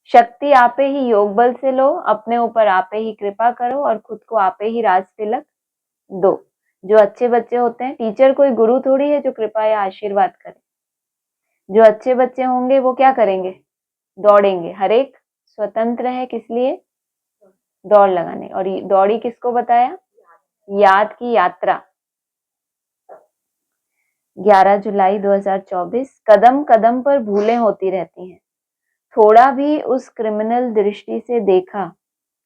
शक्ति आपे ही योग बल से लो, अपने ऊपर आपे ही कृपा करो और खुद को आपे ही राज तिलक दो। जो अच्छे बच्चे होते हैं, टीचर कोई गुरु थोड़ी है जो कृपा या आशीर्वाद करे। जो अच्छे बच्चे होंगे वो क्या करेंगे? दौड़ेंगे। हर एक स्वतंत्र है किस लिए? दौड़ लगाने। और दौड़ी किसको बताया? याद की यात्रा। 11 जुलाई 2024। कदम कदम पर भूलें होती रहती हैं, थोड़ा भी उस क्रिमिनल दृष्टि से देखा,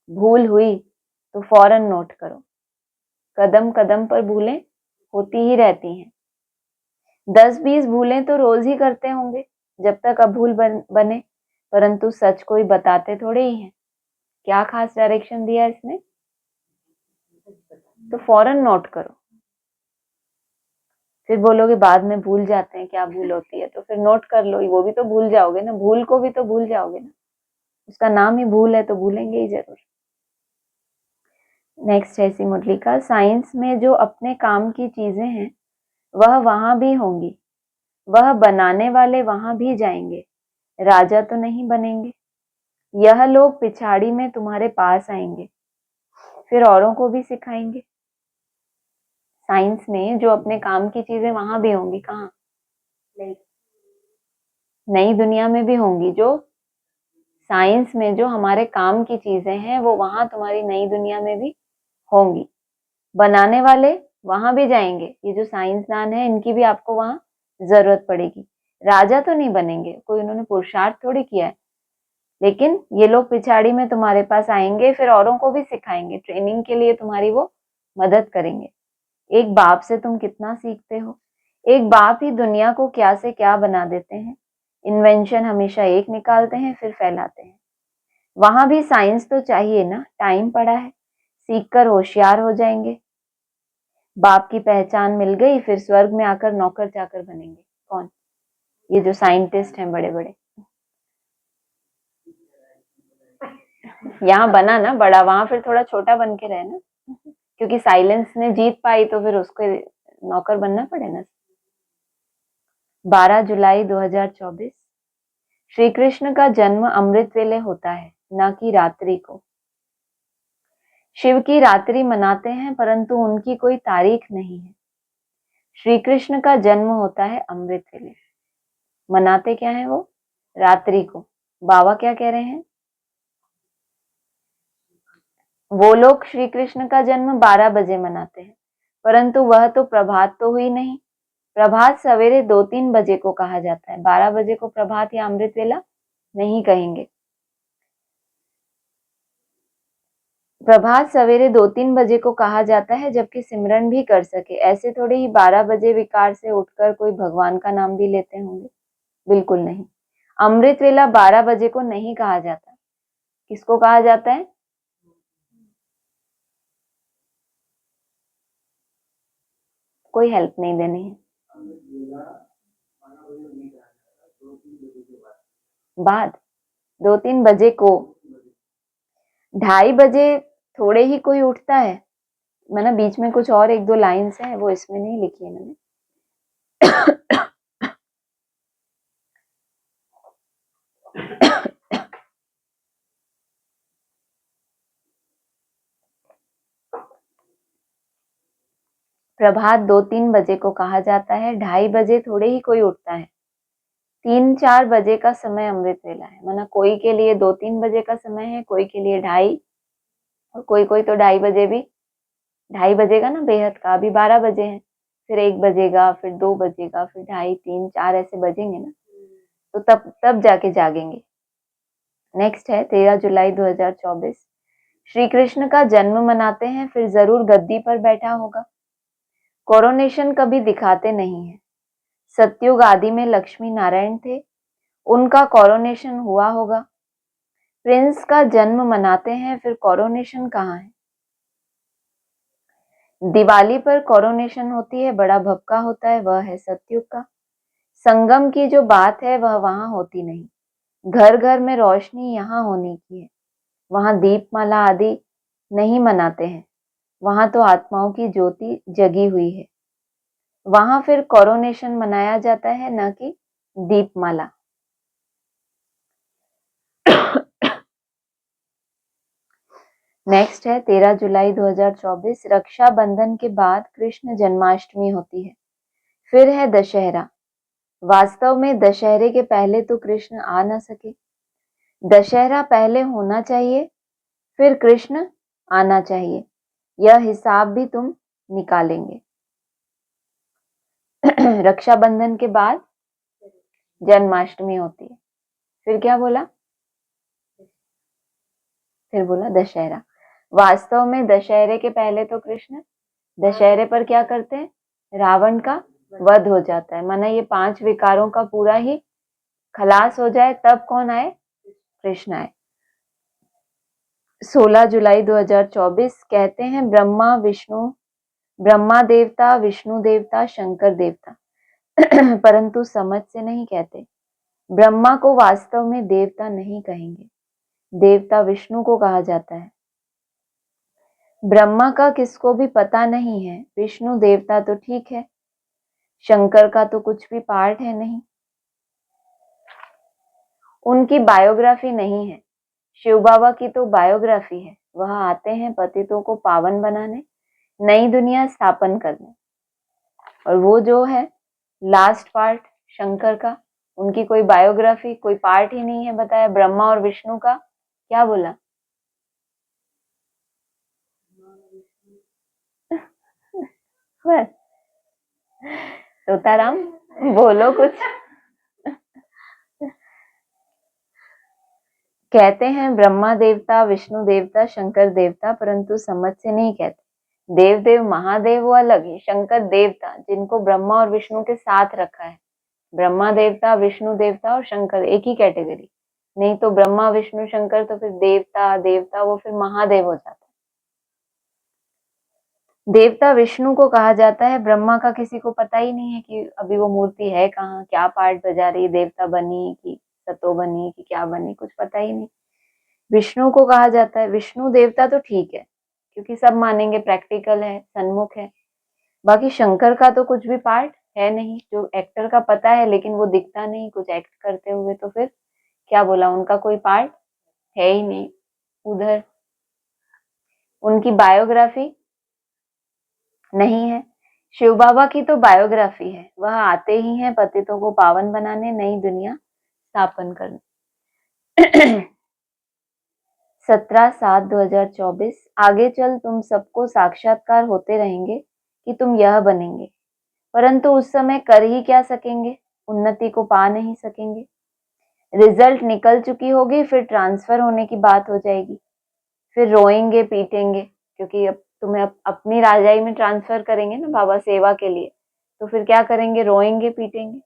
भूल हुई तो फौरन नोट करो। कदम कदम पर भूलें होती ही रहती हैं। 10-20 भूलें तो रोज ही करते होंगे जब तक अभूल बने, परंतु सच कोई बताते थोड़े ही हैं। क्या खास डायरेक्शन दिया इसने? तो फौरन नोट करो। फिर बोलोगे बाद में भूल जाते हैं, क्या भूल होती है? तो फिर नोट कर लो, वो भी तो भूल जाओगे ना, भूल को भी तो भूल जाओगे ना, उसका नाम ही भूल है तो भूलेंगे ही जरूर। नेक्स्ट है इसी मुरली का, साइंस में जो अपने काम की चीजें हैं वह वहां भी होंगी, वह बनाने वाले वहां भी जाएंगे, राजा तो नहीं बनेंगे। यह लोग पिछाड़ी में तुम्हारे पास आएंगे, फिर औरों को भी सिखाएंगे। साइंस में जो अपने काम की चीजें वहां भी होंगी, कहाँ? नई दुनिया में भी होंगी। जो साइंस में जो हमारे काम की चीजें हैं वो वहां तुम्हारी नई दुनिया में भी होंगी। बनाने वाले वहां भी जाएंगे, ये जो साइंसदान है इनकी भी आपको वहां जरूरत पड़ेगी। राजा तो नहीं बनेंगे, कोई उन्होंने पुरुषार्थ थोड़ी किया है, लेकिन ये लोग पिछाड़ी में तुम्हारे पास आएंगे, फिर औरों को भी सिखाएंगे, ट्रेनिंग के लिए तुम्हारी वो मदद करेंगे। एक बाप से तुम कितना सीखते हो। एक बाप ही दुनिया को क्या से क्या बना देते हैं। इन्वेंशन हमेशा एक निकालते हैं फिर फैलाते हैं। वहां भी साइंस तो चाहिए ना, टाइम पड़ा है, सीख कर होशियार हो जाएंगे। बाप की पहचान मिल गई, फिर स्वर्ग में आकर नौकर चाकर बनेंगे। कौन? ये जो साइंटिस्ट हैं बड़े बड़े। यहाँ बना ना बड़ा, वहां फिर थोड़ा छोटा बन के रहे ना, क्योंकि साइलेंस ने जीत पाई तो फिर उसको नौकर बनना पड़े ना। 12 जुलाई 2024। श्री कृष्ण का जन्म अमृत वेले होता है, न कि रात्रि को। शिव की रात्रि मनाते हैं परंतु उनकी कोई तारीख नहीं है। श्री कृष्ण का जन्म होता है अमृत वेले। मनाते क्या है वो? रात्रि को। बाबा क्या कह रहे हैं? वो लोग श्री कृष्ण का जन्म 12 बजे मनाते हैं, परंतु वह तो प्रभात तो हुई नहीं। प्रभात सवेरे 2-3 बजे को कहा जाता है, 12 बजे को प्रभात या अमृत वेला नहीं कहेंगे। प्रभात सवेरे 2-3 बजे को कहा जाता है जबकि सिमरन भी कर सके। ऐसे थोड़े ही 12 बजे विकार से उठकर कोई भगवान का नाम भी लेते होंगे, बिल्कुल नहीं। अमृत वेला 12 बजे को नहीं कहा जाता। किसको कहा जाता है? कोई हेल्प नहीं देनी है। बाद 2-3 बजे को, 2:30 बजे थोड़े ही कोई उठता है। मैंने बीच में कुछ और 1-2 लाइन्स हैं वो इसमें नहीं लिखी है मैंने। प्रभात 2-3 बजे को कहा जाता है, 2:30 बजे थोड़े ही कोई उठता है। 3-4 बजे का समय अमृत वेला है। माना कोई के लिए 2-3 बजे का समय है, कोई के लिए 2:30, और कोई कोई तो 2:30 बजे भी, 2:30 बजेगा ना बेहद का, अभी 12 बजे है, फिर 1 बजेगा, फिर 2 बजेगा, फिर 2:30, 3, 4 ऐसे बजेंगे ना, तो तब तब जाके जागेंगे। नेक्स्ट है 13 जुलाई 2024। श्री कृष्ण का जन्म मनाते हैं, फिर जरूर गद्दी पर बैठा होगा। कोरोनेशन कभी दिखाते नहीं है। सतयुग आदि में लक्ष्मी नारायण थे, उनका कोरोनेशन हुआ होगा। प्रिंस का जन्म मनाते हैं, फिर कोरोनेशन कहाँ है? दिवाली पर कोरोनेशन होती है, बड़ा भपका होता है, वह है सतयुग का। संगम की जो बात है वह वहां होती नहीं। घर घर में रोशनी यहाँ होने की है, वहां दीपमाला आदि नहीं मनाते हैं, वहां तो आत्माओं की ज्योति जगी हुई है। वहां फिर कोरोनेशन मनाया जाता है, न कि दीपमाला। नेक्स्ट है 13 जुलाई 2024, रक्षाबंधन के बाद कृष्ण जन्माष्टमी होती है। फिर है दशहरा। वास्तव में दशहरे के पहले तो कृष्ण आ न सके। दशहरा पहले होना चाहिए, फिर कृष्ण आना चाहिए। यह हिसाब भी तुम निकालेंगे। रक्षाबंधन के बाद जन्माष्टमी होती है। फिर क्या बोला? फिर बोला दशहरा। वास्तव में दशहरे के पहले तो कृष्ण दशहरे पर क्या करते हैं? रावण का वध हो जाता है। माना ये 5 विकारों का पूरा ही खलास हो जाए, तब कौन आए? कृष्ण आए। 16 जुलाई 2024 कहते हैं ब्रह्मा देवता, विष्णु देवता, शंकर देवता। परंतु समझ से नहीं कहते। ब्रह्मा को वास्तव में देवता नहीं कहेंगे, देवता विष्णु को कहा जाता है। ब्रह्मा का किसको भी पता नहीं है, विष्णु देवता तो ठीक है, शंकर का तो कुछ भी पार्ट है नहीं, उनकी बायोग्राफी नहीं है। शिव बाबा की तो बायोग्राफी है। वह आते हैं पतितों को पावन बनाने, नई दुनिया स्थापन करने। और वो जो है लास्ट पार्ट शंकर का, उनकी कोई बायोग्राफी, कोई पार्ट ही नहीं है बताया। ब्रह्मा और विष्णु का क्या बोला? बस तोताराम बोलो कुछ। कहते हैं ब्रह्मा देवता, विष्णु देवता, शंकर देवता, परंतु समझ से नहीं कहते। देव देव महादेव वो अलग है, शंकर देवता जिनको ब्रह्मा और विष्णु के साथ रखा है। ब्रह्मा देवता, विष्णु देवता और शंकर एक ही कैटेगरी। नहीं तो ब्रह्मा विष्णु शंकर तो फिर देवता देवता वो फिर महादेव हो जाता है। देवता विष्णु को कहा जाता है। ब्रह्मा का किसी को पता ही नहीं है कि अभी वो मूर्ति है कहाँ, क्या पार्ट बजा रही, देवता बनी कि सतो बनी कि क्या बनी, कुछ पता ही नहीं। विष्णु को कहा जाता है। विष्णु देवता तो ठीक है क्योंकि सब मानेंगे, प्रैक्टिकल है, सन्मुख है। बाकी शंकर का तो कुछ भी पार्ट है नहीं। जो एक्टर का पता है लेकिन वो दिखता नहीं कुछ एक्ट करते हुए, तो फिर क्या बोला? उनका कोई पार्ट है ही नहीं उधर, उनकी बायोग्राफी नहीं है। शिव बाबा की तो बायोग्राफी है। वह आते ही हैं पतितों को पावन बनाने, नई दुनिया स्थापन करने। 17/7/2024 आगे चल तुम सबको साक्षात्कार होते रहेंगे कि तुम यह बनेंगे, परंतु उस समय कर ही क्या सकेंगे, उन्नति को पा नहीं सकेंगे। रिजल्ट निकल चुकी होगी, फिर ट्रांसफर होने की बात हो जाएगी, फिर रोएंगे पीटेंगे क्योंकि अब तुम्हें अपनी राजाई में ट्रांसफर करेंगे ना बाबा सेवा के लिए, तो फिर क्या करेंगे? रोएंगे पीटेंगे।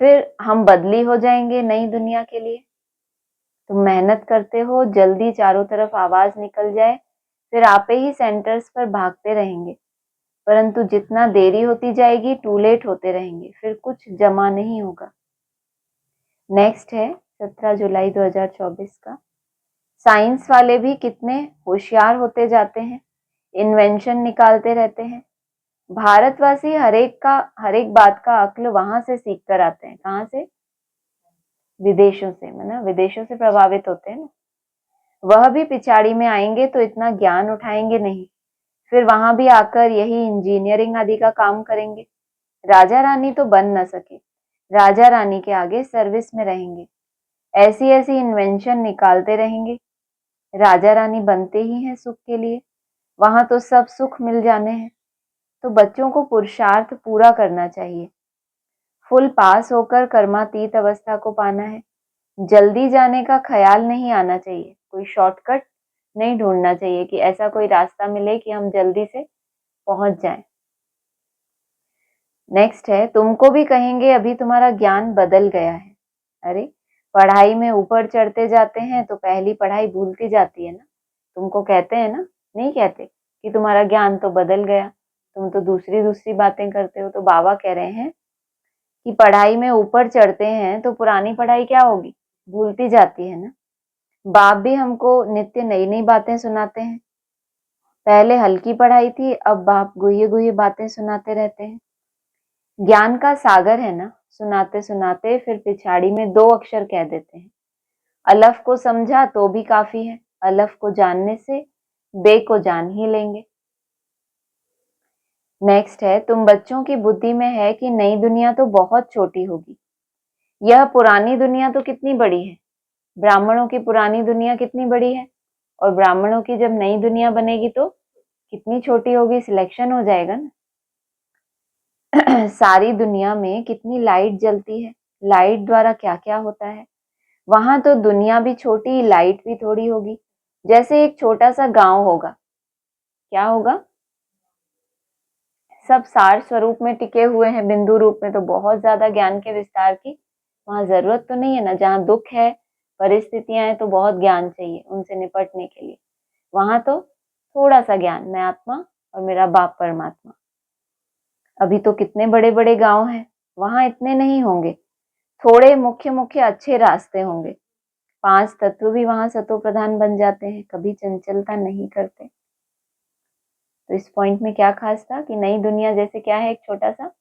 फिर हम बदली हो जाएंगे नई दुनिया के लिए। तुम मेहनत करते हो, जल्दी चारों तरफ आवाज निकल जाए, फिर आपे ही सेंटर्स पर भागते रहेंगे, परंतु जितना देरी होती जाएगी टू लेट होते रहेंगे, फिर कुछ जमा नहीं होगा। नेक्स्ट है 17 जुलाई 2024 का। साइंस वाले भी कितने होशियार होते जाते हैं, इन्वेंशन निकालते रहते हैं। भारतवासी हर एक बात का अक्ल वहां से सीख कर आते हैं। कहाँ से? विदेशों से, ना विदेशों से प्रभावित होते हैं ना। वह भी पिछाड़ी में आएंगे तो इतना ज्ञान उठाएंगे नहीं, फिर वहां भी आकर यही इंजीनियरिंग आदि का काम करेंगे। राजा रानी तो बन न सके, राजा रानी के आगे सर्विस में रहेंगे, ऐसी ऐसी इन्वेंशन निकालते रहेंगे। राजा रानी बनते ही हैं सुख के लिए, वहां तो सब सुख मिल जाने हैं। तो बच्चों को पुरुषार्थ पूरा करना चाहिए, फुल पास होकर कर्मातीत अवस्था को पाना है। जल्दी जाने का ख्याल नहीं आना चाहिए, कोई शॉर्टकट नहीं ढूंढना चाहिए कि ऐसा कोई रास्ता मिले कि हम जल्दी से पहुंच जाएं। नेक्स्ट है तुमको भी कहेंगे अभी तुम्हारा ज्ञान बदल गया है। अरे पढ़ाई में ऊपर चढ़ते जाते हैं तो पहली पढ़ाई भूलती जाती है ना। तुमको कहते हैं ना, नहीं कहते कि तुम्हारा ज्ञान तो बदल गया, तुम तो दूसरी दूसरी बातें करते हो। तो बाबा कह रहे हैं कि पढ़ाई में ऊपर चढ़ते हैं तो पुरानी पढ़ाई क्या होगी? भूलती जाती है ना। बाप भी हमको नित्य नई नई बातें सुनाते हैं। पहले हल्की पढ़ाई थी, अब बाप गुह्य गुह्य बातें सुनाते रहते हैं। ज्ञान का सागर है ना, सुनाते सुनाते फिर पिछाड़ी में 2 अक्षर कह देते हैं। अलफ को समझा तो भी काफी है, अलफ को जानने से बे को जान ही लेंगे। नेक्स्ट है, तुम बच्चों की बुद्धि में है कि नई दुनिया तो बहुत छोटी होगी। यह पुरानी दुनिया तो कितनी बड़ी है। ब्राह्मणों की पुरानी दुनिया कितनी बड़ी है, और ब्राह्मणों की जब नई दुनिया बनेगी तो कितनी छोटी होगी, सिलेक्शन हो जाएगा ना। सारी दुनिया में कितनी लाइट जलती है, लाइट द्वारा क्या क्या होता है। वहां तो दुनिया भी छोटी, लाइट भी थोड़ी होगी। जैसे एक छोटा सा गांव होगा, क्या होगा, सब सार स्वरूप में टिके हुए हैं, बिंदु रूप में, तो बहुत ज्यादा ज्ञान के विस्तार की वहां जरूरत तो नहीं है ना। जहाँ दुख है, परिस्थितियां हैं, तो बहुत ज्ञान चाहिए उनसे निपटने के लिए। वहां तो थोड़ा सा ज्ञान, मैं आत्मा और मेरा बाप परमात्मा। अभी तो कितने बड़े बड़े गांव हैं, वहां इतने नहीं होंगे, थोड़े मुख्य मुख्य अच्छे रास्ते होंगे। 5 तत्व भी वहां सतो प्रधान बन जाते हैं, कभी चंचलता नहीं करते। तो इस पॉइंट में क्या खास था कि नई दुनिया जैसे क्या है, एक छोटा सा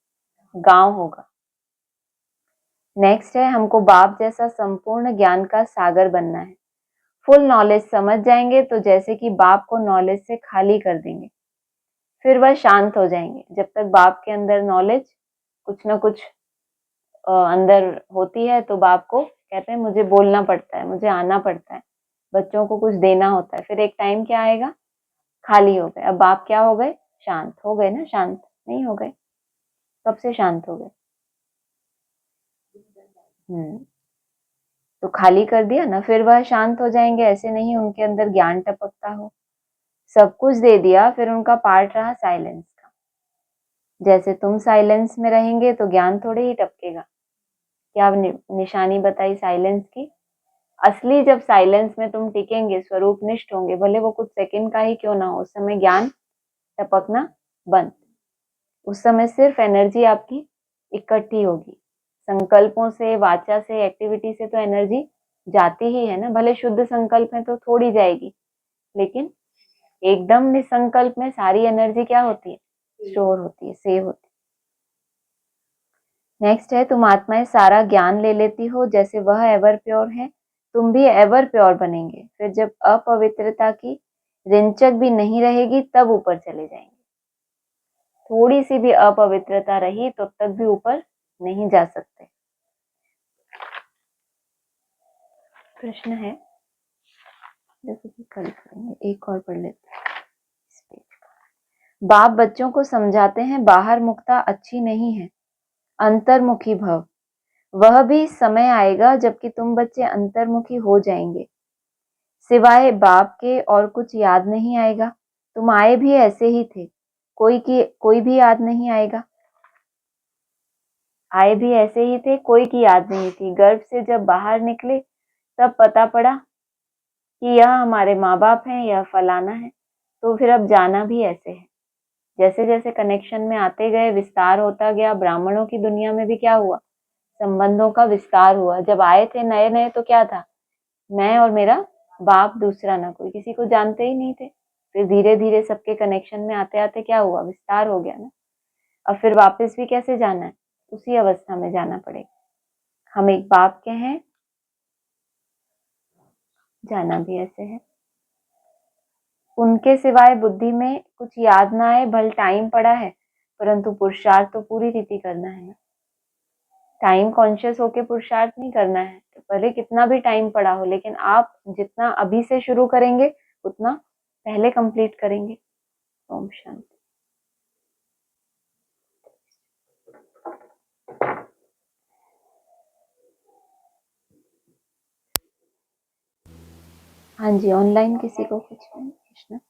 गांव होगा। नेक्स्ट है, हमको बाप जैसा संपूर्ण ज्ञान का सागर बनना है। फुल नॉलेज समझ जाएंगे तो जैसे कि बाप को नॉलेज से खाली कर देंगे, फिर वह शांत हो जाएंगे। जब तक बाप के अंदर नॉलेज कुछ ना कुछ अंदर होती है, तो बाप को कहते हैं मुझे बोलना पड़ता है, मुझे आना पड़ता है, बच्चों को कुछ देना होता है। फिर एक टाइम क्या आएगा, खाली हो गए। अब बाप क्या हो गए, शांत हो गए ना। शांत नहीं हो गए, कब से शांत हो गए। तो खाली कर दिया ना, फिर वह शांत हो जाएंगे। ऐसे नहीं उनके अंदर ज्ञान टपकता हो। सब कुछ दे दिया, फिर उनका पार्ट रहा साइलेंस का। जैसे तुम साइलेंस में रहेंगे तो ज्ञान थोड़े ही टपकेगा। क्या निशानी बताई साइलेंस की, असली जब साइलेंस में तुम टिकेंगे, स्वरूप निष्ठ होंगे, भले वो कुछ सेकंड का ही क्यों ना हो, उस समय ज्ञान टपकना बंद। उस समय सिर्फ एनर्जी आपकी इकट्ठी होगी। संकल्पों से, वाचा से, एक्टिविटी से तो एनर्जी जाती ही है ना। भले शुद्ध संकल्प है तो थोड़ी जाएगी, लेकिन एकदम निसंकल्प में सारी एनर्जी क्या होती है, स्टोर होती है, सेव होती है। नेक्स्ट है, तुम आत्माएं सारा ज्ञान ले लेती हो, जैसे वह एवर प्योर है, तुम भी एवर प्योर बनेंगे। फिर जब अपवित्रता की रिंचक भी नहीं रहेगी, तब ऊपर चले जाएंगे। थोड़ी सी भी अपवित्रता रही तो तक भी ऊपर नहीं जा सकते। प्रश्न है, जैसे कि कल करेंगे, एक और पढ़ लेते हैं इस पेज का। बाप बच्चों को समझाते हैं बाहर मुक्ता अच्छी नहीं है, अंतर्मुखी भव। वह भी समय आएगा जबकि तुम बच्चे अंतर्मुखी हो जाएंगे, सिवाय बाप के और कुछ याद नहीं आएगा। तुम आए भी ऐसे ही थे, कोई भी याद नहीं आएगा। आए भी ऐसे ही थे, कोई की याद नहीं थी। गर्भ से जब बाहर निकले तब पता पड़ा कि यह हमारे माँ बाप हैं, यह फलाना है। तो फिर अब जाना भी ऐसे है। जैसे जैसे कनेक्शन में आते गए, विस्तार होता गया। ब्राह्मणों की दुनिया में भी क्या हुआ, संबंधों का विस्तार हुआ। जब आए थे नए नए तो क्या था, मैं और मेरा बाप, दूसरा ना कोई, किसी को जानते ही नहीं थे। फिर धीरे धीरे सबके कनेक्शन में आते आते क्या हुआ, विस्तार हो गया ना। अब फिर वापस भी कैसे जाना है, उसी अवस्था में जाना पड़ेगा। हम एक बाप के हैं, जाना भी ऐसे है। उनके सिवाय बुद्धि में कुछ याद ना आए, भल टाइम पड़ा है, परंतु पुरुषार्थ तो पूरी रीति करना है ना। टाइम कॉन्शियस होके पुरुषार्थ नहीं करना है, तो भले कितना भी टाइम पड़ा हो, लेकिन आप जितना अभी से शुरू करेंगे उतना पहले कंप्लीट करेंगे। ओम शांति। हाँ जी, ऑनलाइन किसी को कुछ प्रश्न?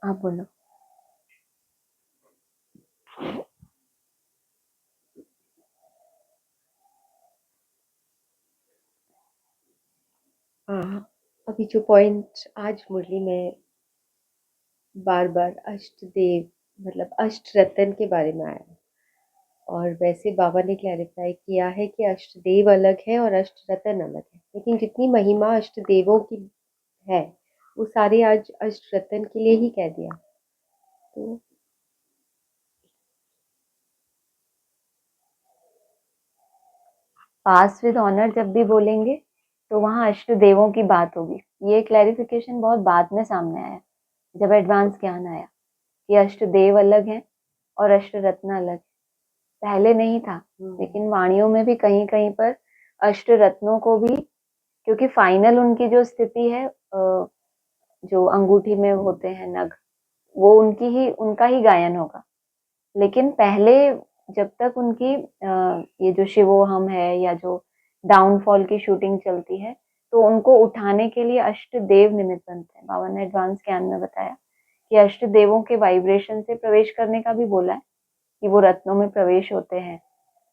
आप बोलो। हाँ, अभी जो पॉइंट आज मुरली में बार बार अष्ट देव मतलब अष्ट रतन के बारे में आया, और वैसे बाबा ने क्लैरिफाई किया है कि अष्टदेव अलग है और अष्टरत्न अलग है, लेकिन जितनी महिमा अष्टदेवों की है वो सारे आज अष्टरत्न के लिए ही कह दिया। तो पास विद ऑनर जब भी बोलेंगे तो वहाँ अष्ट देवों की बात होगी। ये क्लैरिफिकेशन बहुत बाद में सामने आया, जब एडवांस ज्ञान आया कि अष्ट देव अलग हैं और अष्ट रत्न अलग है। पहले नहीं था, लेकिन वाणियों में भी कहीं कहीं पर अष्ट रत्नों को भी, क्योंकि फाइनल उनकी जो स्थिति है, जो अंगूठी में होते हैं नग, वो उनका ही गायन होगा। लेकिन पहले जब तक उनकी ये जो शिवोहम है या जो डाउनफॉल की शूटिंग चलती है, तो उनको उठाने के लिए अष्ट देव निमित्त बनते हैं। बाबा ने एडवांस ज्ञान में बताया कि अष्ट देवों के वाइब्रेशन से प्रवेश करने का भी बोला है कि वो रत्नों में प्रवेश होते हैं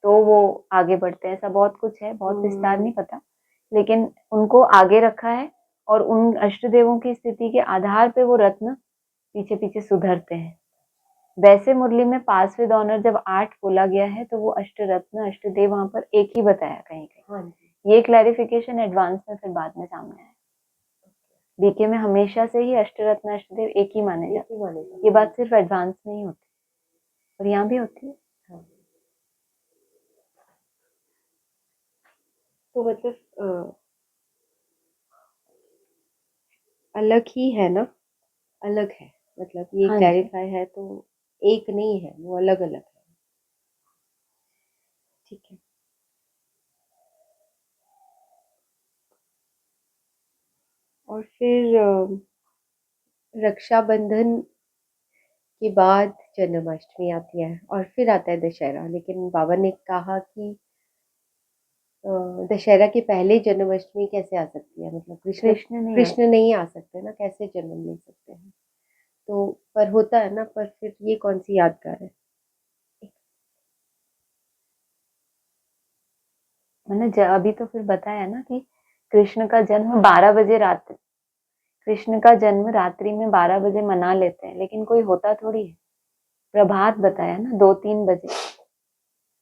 तो वो आगे बढ़ते हैं। ऐसा बहुत कुछ है, बहुत विस्तार नहीं पता, लेकिन उनको आगे रखा है और उन अष्ट देवों की स्थिति के आधार पे वो रत्न पीछे पीछे सुधरते हैं। वैसे मुरली में पास विद ऑनर जब 8 बोला गया है तो वो अष्ट रत्न अष्ट देव वहां पर एक ही बताया कहीं कहीं। हाँ जी, ये क्लैरिफिकेशन एडवांस में फिर बाद में सामने आया। बीके में हमेशा से ही अष्ट रत्न अष्ट देव एक ही माने जाते हैं। ये बात सिर्फ एडवांस में ही होती है और यहाँ भी होती है। हाँ। तो मतलब अलग ही है ना, अलग है, मतलब ये हाँ जी, क्लैरिफाई है तो एक नहीं है, वो अलग अलग है। ठीक है। और फिर रक्षाबंधन के बाद जन्माष्टमी आती है और फिर आता है दशहरा, लेकिन बाबा ने कहा कि दशहरा के पहले जन्माष्टमी कैसे आ सकती है, मतलब कृष्ण नहीं आ सकते ना, कैसे जन्म ले सकते हैं। तो पर होता है ना, पर फिर ये कौन सी यादगार है। मैंने अभी तो फिर बताया ना कि कृष्ण का जन्म 12 बजे रात, कृष्ण का जन्म रात्रि में 12 बजे मना लेते हैं, लेकिन कोई होता थोड़ी है। प्रभात बताया ना 2-3 बजे,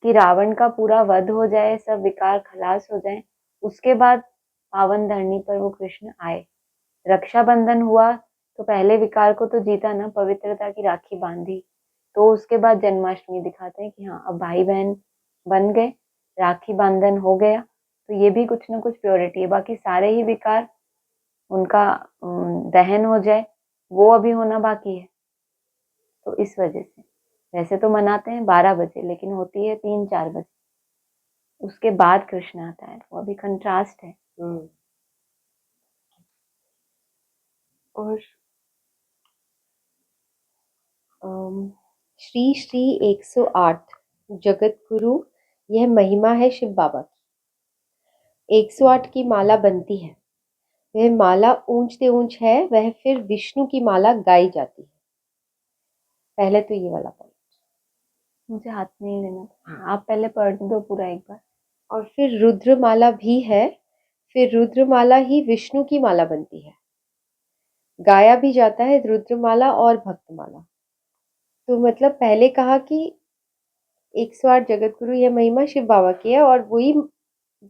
कि रावण का पूरा वध हो जाए, सब विकार खलास हो जाए, उसके बाद पावन धरनी पर वो कृष्ण आए। रक्षाबंधन हुआ तो पहले विकार को तो जीता ना, पवित्रता की राखी बांधी, तो उसके बाद जन्माष्टमी दिखाते हैं कि हाँ अब भाई बहन बन गए, राखी बंधन हो गया, तो ये भी कुछ ना कुछ प्योरिटी है। बाकी सारे ही विकार उनका दहन हो जाए, वो अभी होना बाकी है। तो इस वजह से वैसे तो मनाते हैं 12 बजे, लेकिन होती है 3-4 बजे, उसके बाद कृष्ण आता है। वो अभी कंट्रास्ट है। और श्री श्री 108 जगत गुरु, यह महिमा है शिव बाबा की। 108 की माला बनती है, वह माला ऊंचते ऊंच है, वह फिर विष्णु की माला गाई जाती है। पहले तो ये वाला पॉइंट। मुझे हाथ नहीं लेना, आप पहले पढ़ दो पूरा एक बार। और फिर रुद्रमाला भी है, फिर रुद्रमाला ही विष्णु की माला बनती है। गाया भी जाता है रुद्रमाला और भक्तमाला। तो मतलब पहले कहा कि 108 जगत गुरु यह महिमा शिव बाबा की है, और वही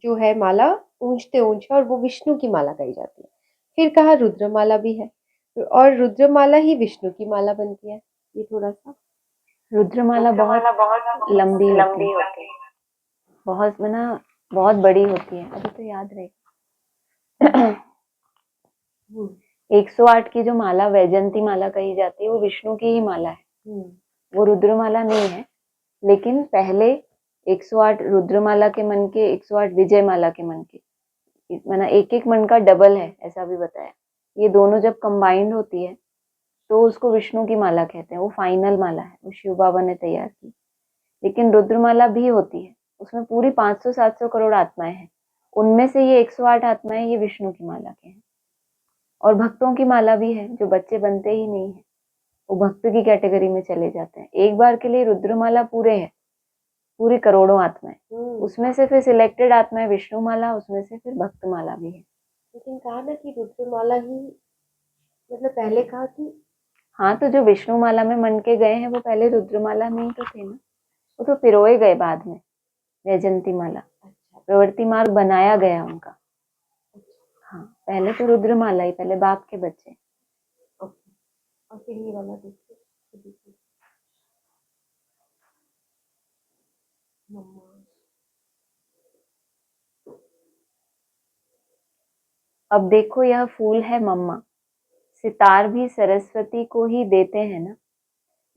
जो है माला ऊंचते ऊंच है और वो विष्णु की माला गाई जाती है। फिर कहा रुद्रमाला भी है, और रुद्रमाला ही विष्णु की माला बनती है। ये थोड़ा सा रुद्रमाला बहुत लंबी होती है, बहुत ना, बहुत बड़ी होती है, अभी तो याद रहेगा। 108 की जो माला वैजंती माला कही जाती है, वो विष्णु की ही माला है, वो रुद्रमाला नहीं है। लेकिन पहले 108 रुद्रमाला के मन के, 108 विजय माला के मन के, माना एक एक मन का डबल है, ऐसा भी बताया। ये दोनों जब कंबाइंड होती है तो उसको विष्णु की माला कहते हैं। वो फाइनल माला है, वो शिव बाबा ने तैयार की। लेकिन रुद्रमाला भी होती है, उसमें पूरी 500-700 करोड़ आत्माएं हैं, उनमें से ये 108 आत्माएं ये विष्णु की माला के हैं। और भक्तों की माला भी है, जो बच्चे बनते ही नहीं है, वो भक्त की कैटेगरी में चले जाते हैं। एक बार के लिए रुद्रमाला पूरे है, पूरी करोड़ों आत्माएं, उसमें से फिर सिलेक्टेड आत्माएं विष्णु माला, उसमें से फिर भक्त माला भी है। लेकिन कहा ना कि रुद्रमाला ही, मतलब पहले कहा कि हाँ, तो जो विष्णु माला में मन के गए हैं वो पहले रुद्रमाला में ही तो थे ना। वो तो पिरोए गए बाद में, वैजयंती माला। अच्छा प्रवृत्ति मार्ग बनाया गया उनका। अच्छा हाँ, पहले तो रुद्रमाला ही, पहले बाप के बच्चे। ओके। और फिर ये वाला देखिए, ये देखिए, मम्मा। अब देखो यह फूल है मम्मा, सितार भी सरस्वती को ही देते हैं ना।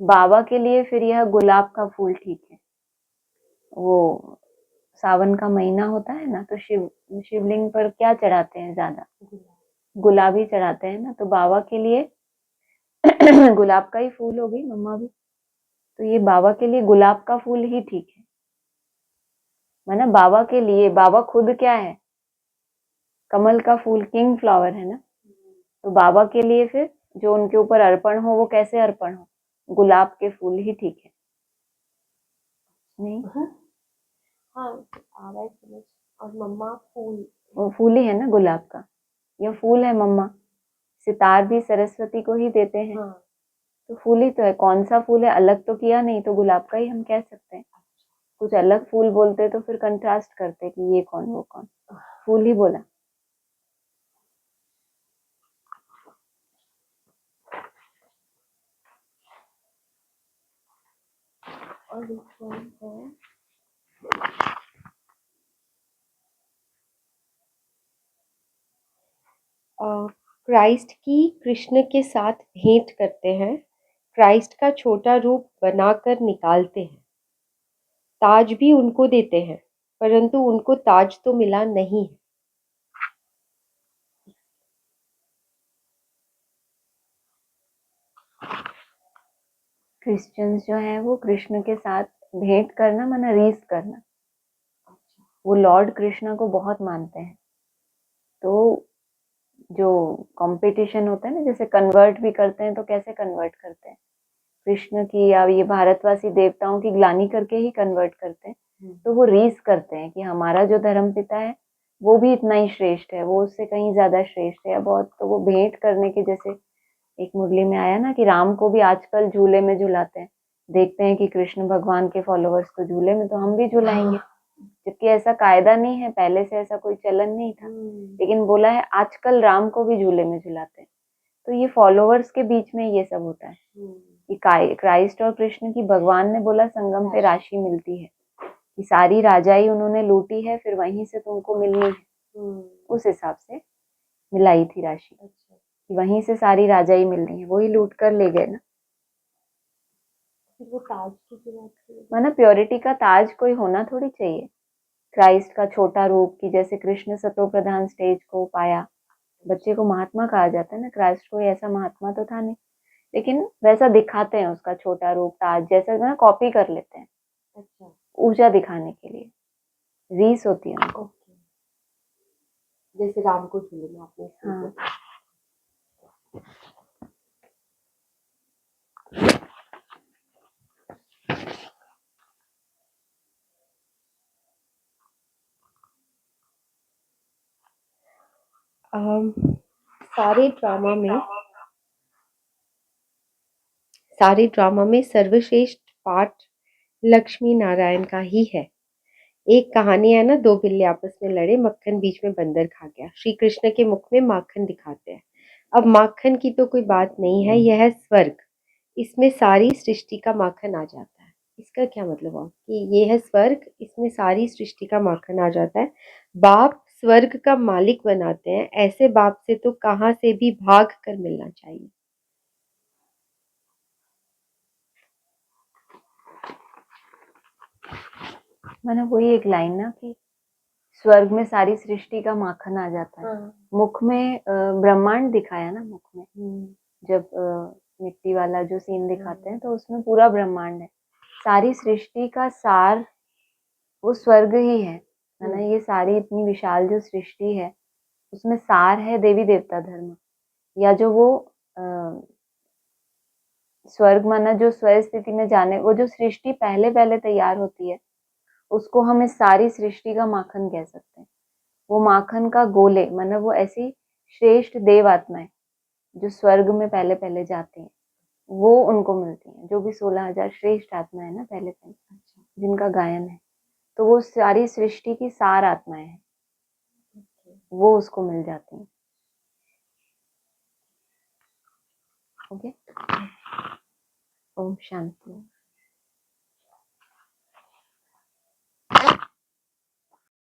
बाबा के लिए फिर यह गुलाब का फूल ठीक है। वो सावन का महीना होता है ना, तो शिवलिंग पर क्या चढ़ाते हैं ज्यादा? गुलाब ही चढ़ाते हैं ना, तो बाबा के लिए गुलाब का ही फूल होगी मम्मा भी। तो ये बाबा के लिए गुलाब का फूल ही ठीक है। माना बाबा के लिए, बाबा खुद क्या है? कमल का फूल, किंग फ्लावर है ना। तो बाबा के लिए फिर जो उनके ऊपर अर्पण हो, वो कैसे अर्पण हो? गुलाब के फूल ही ठीक है। नहीं, हाँ, आ रहा है समझ। और मम्मा फूल। वो फूल ही है ना गुलाब का। यह फूल है मम्मा, सितार भी सरस्वती को ही देते हैं। हाँ तो फूल ही तो है। कौन सा फूल है अलग तो किया नहीं, तो गुलाब का ही हम कह सकते हैं। कुछ अलग फूल बोलते तो फिर कंट्रास्ट करते कि ये कौन वो कौन। फूल ही बोला। और एक कौन है? क्राइस्ट की कृष्ण के साथ भेंट करते हैं, क्राइस्ट का छोटा रूप बनाकर निकालते हैं, ताज भी उनको देते हैं, परंतु उनको ताज तो मिला नहीं है। क्रिश्चियंस जो है वो कृष्ण के साथ भेंट करना माना रीस करना। वो लॉर्ड कृष्ण को बहुत मानते हैं। तो जो कंपटीशन होता है ना, जैसे कन्वर्ट भी करते हैं, तो कैसे कन्वर्ट करते हैं? कृष्ण की या ये भारतवासी देवताओं की ग्लानि करके ही कन्वर्ट करते हैं। तो वो रीस करते हैं कि हमारा जो धर्म पिता है वो भी इतना ही श्रेष्ठ है, वो उससे कहीं ज्यादा श्रेष्ठ है बहुत। तो वो भेंट करने के, जैसे एक मुरली में आया ना कि राम को भी आजकल झूले में झुलाते हैं। देखते हैं कि कृष्ण भगवान के फॉलोअर्स को झूले में, तो हम भी झुलाएंगे। जबकि ऐसा कायदा नहीं है, पहले से ऐसा कोई चलन नहीं था, लेकिन बोला है आजकल राम को भी झूले में झुलाते हैं। तो ये फॉलोअर्स के बीच में ये सब होता है कि क्राइस्ट और कृष्ण की, भगवान ने बोला संगम पे राशि मिलती है, कि सारी राजाई उन्होंने लूटी है, फिर वहीं से तुमको मिलनी है। उस हिसाब से मिलाई थी राशि, कि वहीं से सारी राजाई मिलनी है, वही लूट कर ले गए ना। फिर वो ताज की बात करें, माना प्योरिटी का ताज कोई होना थोड़ी चाहिए। क्राइस्ट का छोटा रूप, की जैसे कृष्ण सतो प्रधान स्टेज को पाया, बच्चे को महात्मा कहा जाता है ना। क्राइस्ट कोई ऐसा महात्मा तो था नहीं, लेकिन वैसा दिखाते हैं उसका छोटा रूप, ताज जैसा ना कॉपी कर लेते हैं, अच्छा ऊंचा दिखाने के लिए। रीस होती है उनको। ओके। जैसे राम को झूले में आपने इसलिए हाँ, बोला। सारे ड्रामा में सर्वश्रेष्ठ पाठ लक्ष्मी नारायण का ही है। एक कहानी है ना, दो बिल्ली आपस में लड़े, मक्खन बीच में बंदर खा गया। श्री कृष्ण के मुख में माखन दिखाते हैं। अब माखन की तो कोई बात नहीं है, यह है स्वर्ग, इसमें सारी सृष्टि का माखन आ जाता है। इसका क्या मतलब है कि ये है स्वर्ग, इसमें सारी सृष्टि का माखन आ जाता है। बाप स्वर्ग का मालिक बनाते हैं, ऐसे बाप से तो कहाँ से भी भाग कर मिलना चाहिए। मैंने वही एक लाइन ना कि स्वर्ग में सारी सृष्टि का माखन आ जाता है। मुख में ब्रह्मांड दिखाया ना, मुख में जब मिट्टी वाला जो सीन दिखाते हैं, तो उसमें पूरा ब्रह्मांड है। सारी सृष्टि का सार वो स्वर्ग ही है ना। ये सारी इतनी विशाल जो सृष्टि है, उसमें सार है देवी देवता धर्म, या जो वो स्वर्ग माना जो स्वर स्थिति में जाने, वो जो सृष्टि पहले पहले तैयार होती है, उसको हम इस सारी सृष्टि का माखन कह सकते हैं। वो माखन का गोले, मतलब वो ऐसी श्रेष्ठ देव आत्माएं जो स्वर्ग में पहले पहले जाती हैं, वो उनको मिलती हैं। जो भी 16,000 श्रेष्ठ आत्मा है ना, पहले पहले जिनका गायन है, तो वो सारी सृष्टि की सार आत्माएं हैं, वो उसको मिल जाती हैं। ओके, ओम शांति।